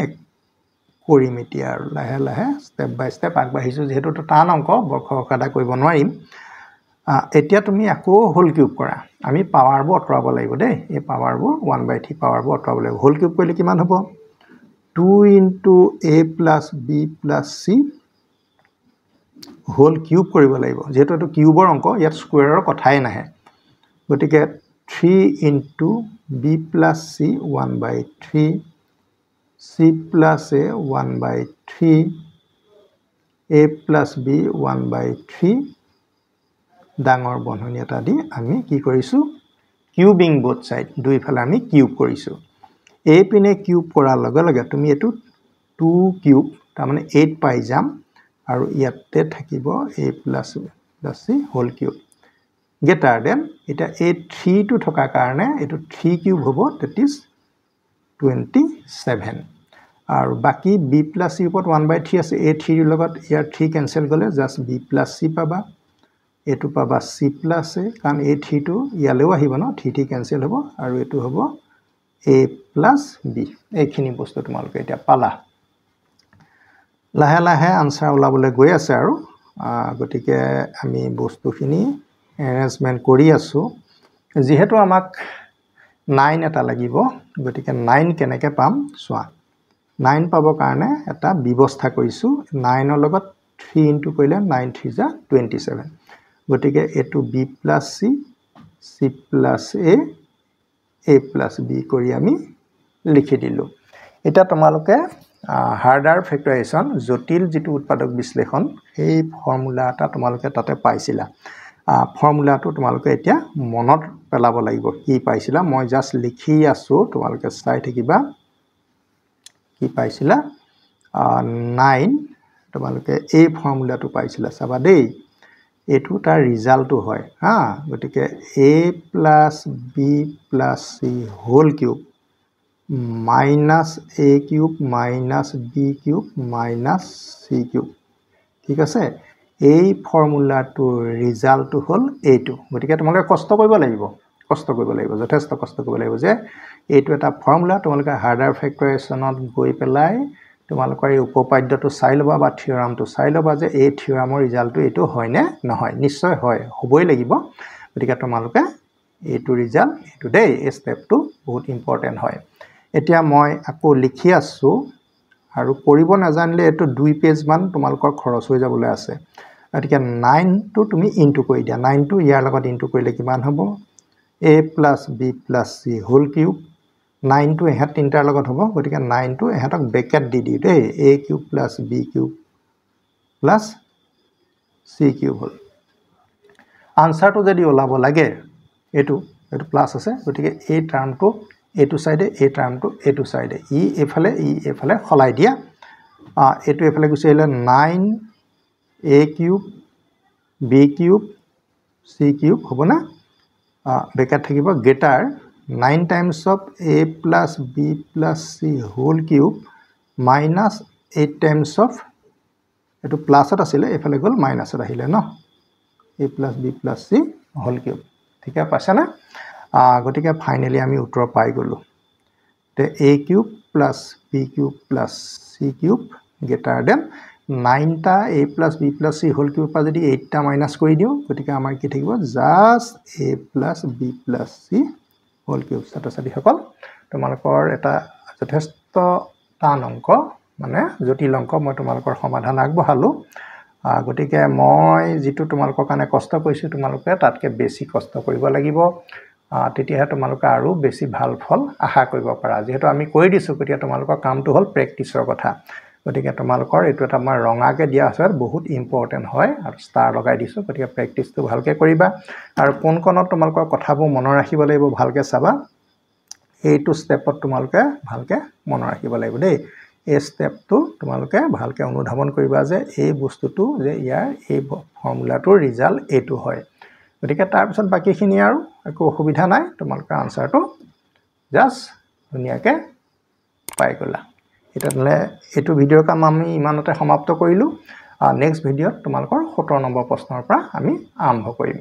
কৰিম এতিয়া আৰু লাহে লাহে স্টেপ বাই স্টেপ আগবাঢ়িছো যেহেতু টান অংক বৰখৰকাদা কৰিব নোৱাৰিম এতিয়া তুমি আকৌ হোল কিউব কৰা আমি পাৱাৰবোৰ অতৰাব লাগিব দেই এই পাৱাৰবোৰ 1/3 পাৱাৰবোৰ অতৰাব লাগিব হোল কিউব কৰিলে কিমান হ'ব 2 * a + b + c whole cube কৰিব লাগিব যেহেতু এটো কিউবৰ অংক ইয়াত স্কয়াৰৰ কথাই নাহে গতিকে 3 * b + c 1/3 c + a 1/3 a + b 1/3 ডাঙৰ বন্ধনী এটা দি আমি কি কৰিছো কিউবিং বোথ সাইড দুইফালে আমি কিউব কৰিছো এই পিনে কিউব কৰাৰ লগে লগে তুমি এটো 2 কিউব তাৰ মানে 8 পাই যাম আৰু ইয়াতে থাকিব a + c whole cube greater than এটা এই 3 টো থকা কাৰণে এটো 3 কিউব হ'ব that is 27 আৰু বাকি b + c ওপৰত 1/3 আছে a 3 ৰ লগত ইয়াৰ 3 কেনসেল গলে জাস্ট b + c পাবা এটো পাবা c + a কাৰণ a 3 টো ইয়ালেও আহিব ন 3 কেনসেল হ'ব আৰু এটো হ'ব a + b এইখিনি বস্তু তোমালোকে এতিয়া পালা লাহে লাহে আনসাৰ ওলাবলৈ গৈ আছে আৰু গটিকে আমি বস্তুখিনি এৰেঞ্জমেন্ট কৰি আছো যেহেতু আমাক 9 এটা লাগিব গটিকে 9 কেনেকৈ পাম সোৱা 9 পাবৰ কাৰণে এটা ব্যৱস্থা কৰিছো 9 ৰ লগত 3 ইনটু কৰিলে 9 3 যা 27 গটিকে এটো b + c c + a a + b কৰি আমি লিখি দিলো এটা তোমালোকে হাৰ্ডাৰ ফেক্টৰাইজেশ্যন জটিল যেটো উৎপাদক বিশ্লেষণ এই ফৰ্মুলাটা তোমালোকে তাতে পাইছিলা ফৰ্মুলাটো তোমালোকে এতিয়া মনত পেলাব লাগিব কি পাইছিলা মই জাস্ট লিখি আছো তোমালোকে চাই থাকিবা কি পাইছিলা 9 তোমালোকে এই ফৰ্মুলাটো পাইছিলা চাবা দেই এটো তাৰ ৰিজাল্টটো হয় হা গটিকে a + b + c whole cube minus a cube minus b cube minus c cube ঠিক আছে এই ফৰ্মুলাটোৰ ৰিজাল্টটো হল এইটো গটিকে তোমালোকে কষ্ট কৰিব লাগিব যথেষ্ট কষ্ট কৰিব লাগিব যে এইটো এটা ফৰ্মুলা তোমালোকে হাৰ্ডাৰ ফেক্টৰাইজেশ্যনত গৈ পেলাই তোমালোকৰ এই উপপাদ্যটো চাই লবা বা থিওৰামটো চাই লবা যে এই থিওৰামৰ ৰিজাল্টটো এইটো হয় নে নহয় নিশ্চয় হয় হ'বই লাগিব গটিকে তোমালোকে এইটো ৰিজাল্ট এইটো দেই এই স্টেপটো বহুত ইম্পৰ্টেন্ট হয় এতিয়া মই আকৌ লিখি আছো আৰু কৰিব নাজানিলে এটো 2 পেজ মান তোমালোকৰ খৰচ হৈ যাবলৈ আছে গটিকে 9 টো তুমি ইনটু কৰি দিয়া 9 টো ইয়াৰ লগত ইনটু কৰিলে কিমান হ'ব a + b + c whole cube 9 টো এহাত তিনটাৰ লগত হ'ব গটিকে 9 টো এহাতক ব্ৰেকেট দি দিও দেই a cube + b cube + c cube হল আনসাৰটো যদি ওলাব লাগে এটো প্লাস আছে গটিকে এই টাৰ্মটো এটো সাইডে এই টাৰ্মটো এটো সাইডে ই এফালে খলাই দিয়া এটো এফালে গুছি আহিলে 9 a cube b cube c cube হ'ব না ব্ৰেকেট থাকিব greater 9 times of a + b + c whole cube minus 8 times of এটো প্লাসত আছিল এফালে গল মাইনাসত আহিলে ন a + b + c whole cube ঠিক আছে পাছে না গটিকে ফাইনালি আমি উত্তৰ পাই গলো তে a cube + b cube + c cube greater than 9 টা a + b + c whole cube পৰা যদি 8 টা মাইনাস কৰি দিও গটিকে আমাৰ কি থাকিব just a + b + c whole cube ছাত্ৰছাত্ৰী সকল তোমালোকৰ এটা যথেষ্ট টান অংক মানে জটিল অংক মই তোমালোকৰ সমাধান আগবঢ়ালো গটিকে মই যেটো তোমালোকৰ কাৰণে কষ্ট কৰিছো তোমালোকে তাতকে বেছি কষ্ট কৰিব লাগিব তেতিয়াহে তোমালোকে আৰু বেছি ভাল ফল আশা কৰিব পাৰা যেহেতু আমি কৈ দিছো গটিকে তোমালোকৰ কামটো হল প্ৰেক্টিছৰ কথা গটিকে তোমালোকৰ এটো এটা মই ৰঙাকে দিয়া আছে বহুত ইম্পৰ্টেন্ট হয় আৰু ষ্টাৰ লগাই দিছো গটিকে প্ৰেক্টিছটো ভালকে কৰিবা আৰু কোন কোনত তোমালোকৰ কথাবোৰ মনত ৰাখিব লাগিব ভালকে চাবা এইটো স্টেপত তোমালোকে ভালকে মনত ৰাখিব লাগিব দেই এই স্টেপটো তোমালোকে ভালকে অনুধাৱন কৰিবা যে এই বস্তুটো যে ইয়াৰ এই ফৰ্মুলাটোৰ ৰিজাল্ট এইটো হয় গটিকে তাৰ পিছত বাকিখিনি আৰু একো অসুবিধা নাই তোমালোকৰ আনসাৰটো জাস্ট ধুনিয়াকে পাই গলা এটালে এটো ভিডিওৰ কাম আমি ইমানতে সমাপ্ত কৰিলো নেক্সট ভিডিওত তোমালোকৰ 17 নম্বৰ প্ৰশ্নৰ পৰা আমি আৰম্ভ কৰিম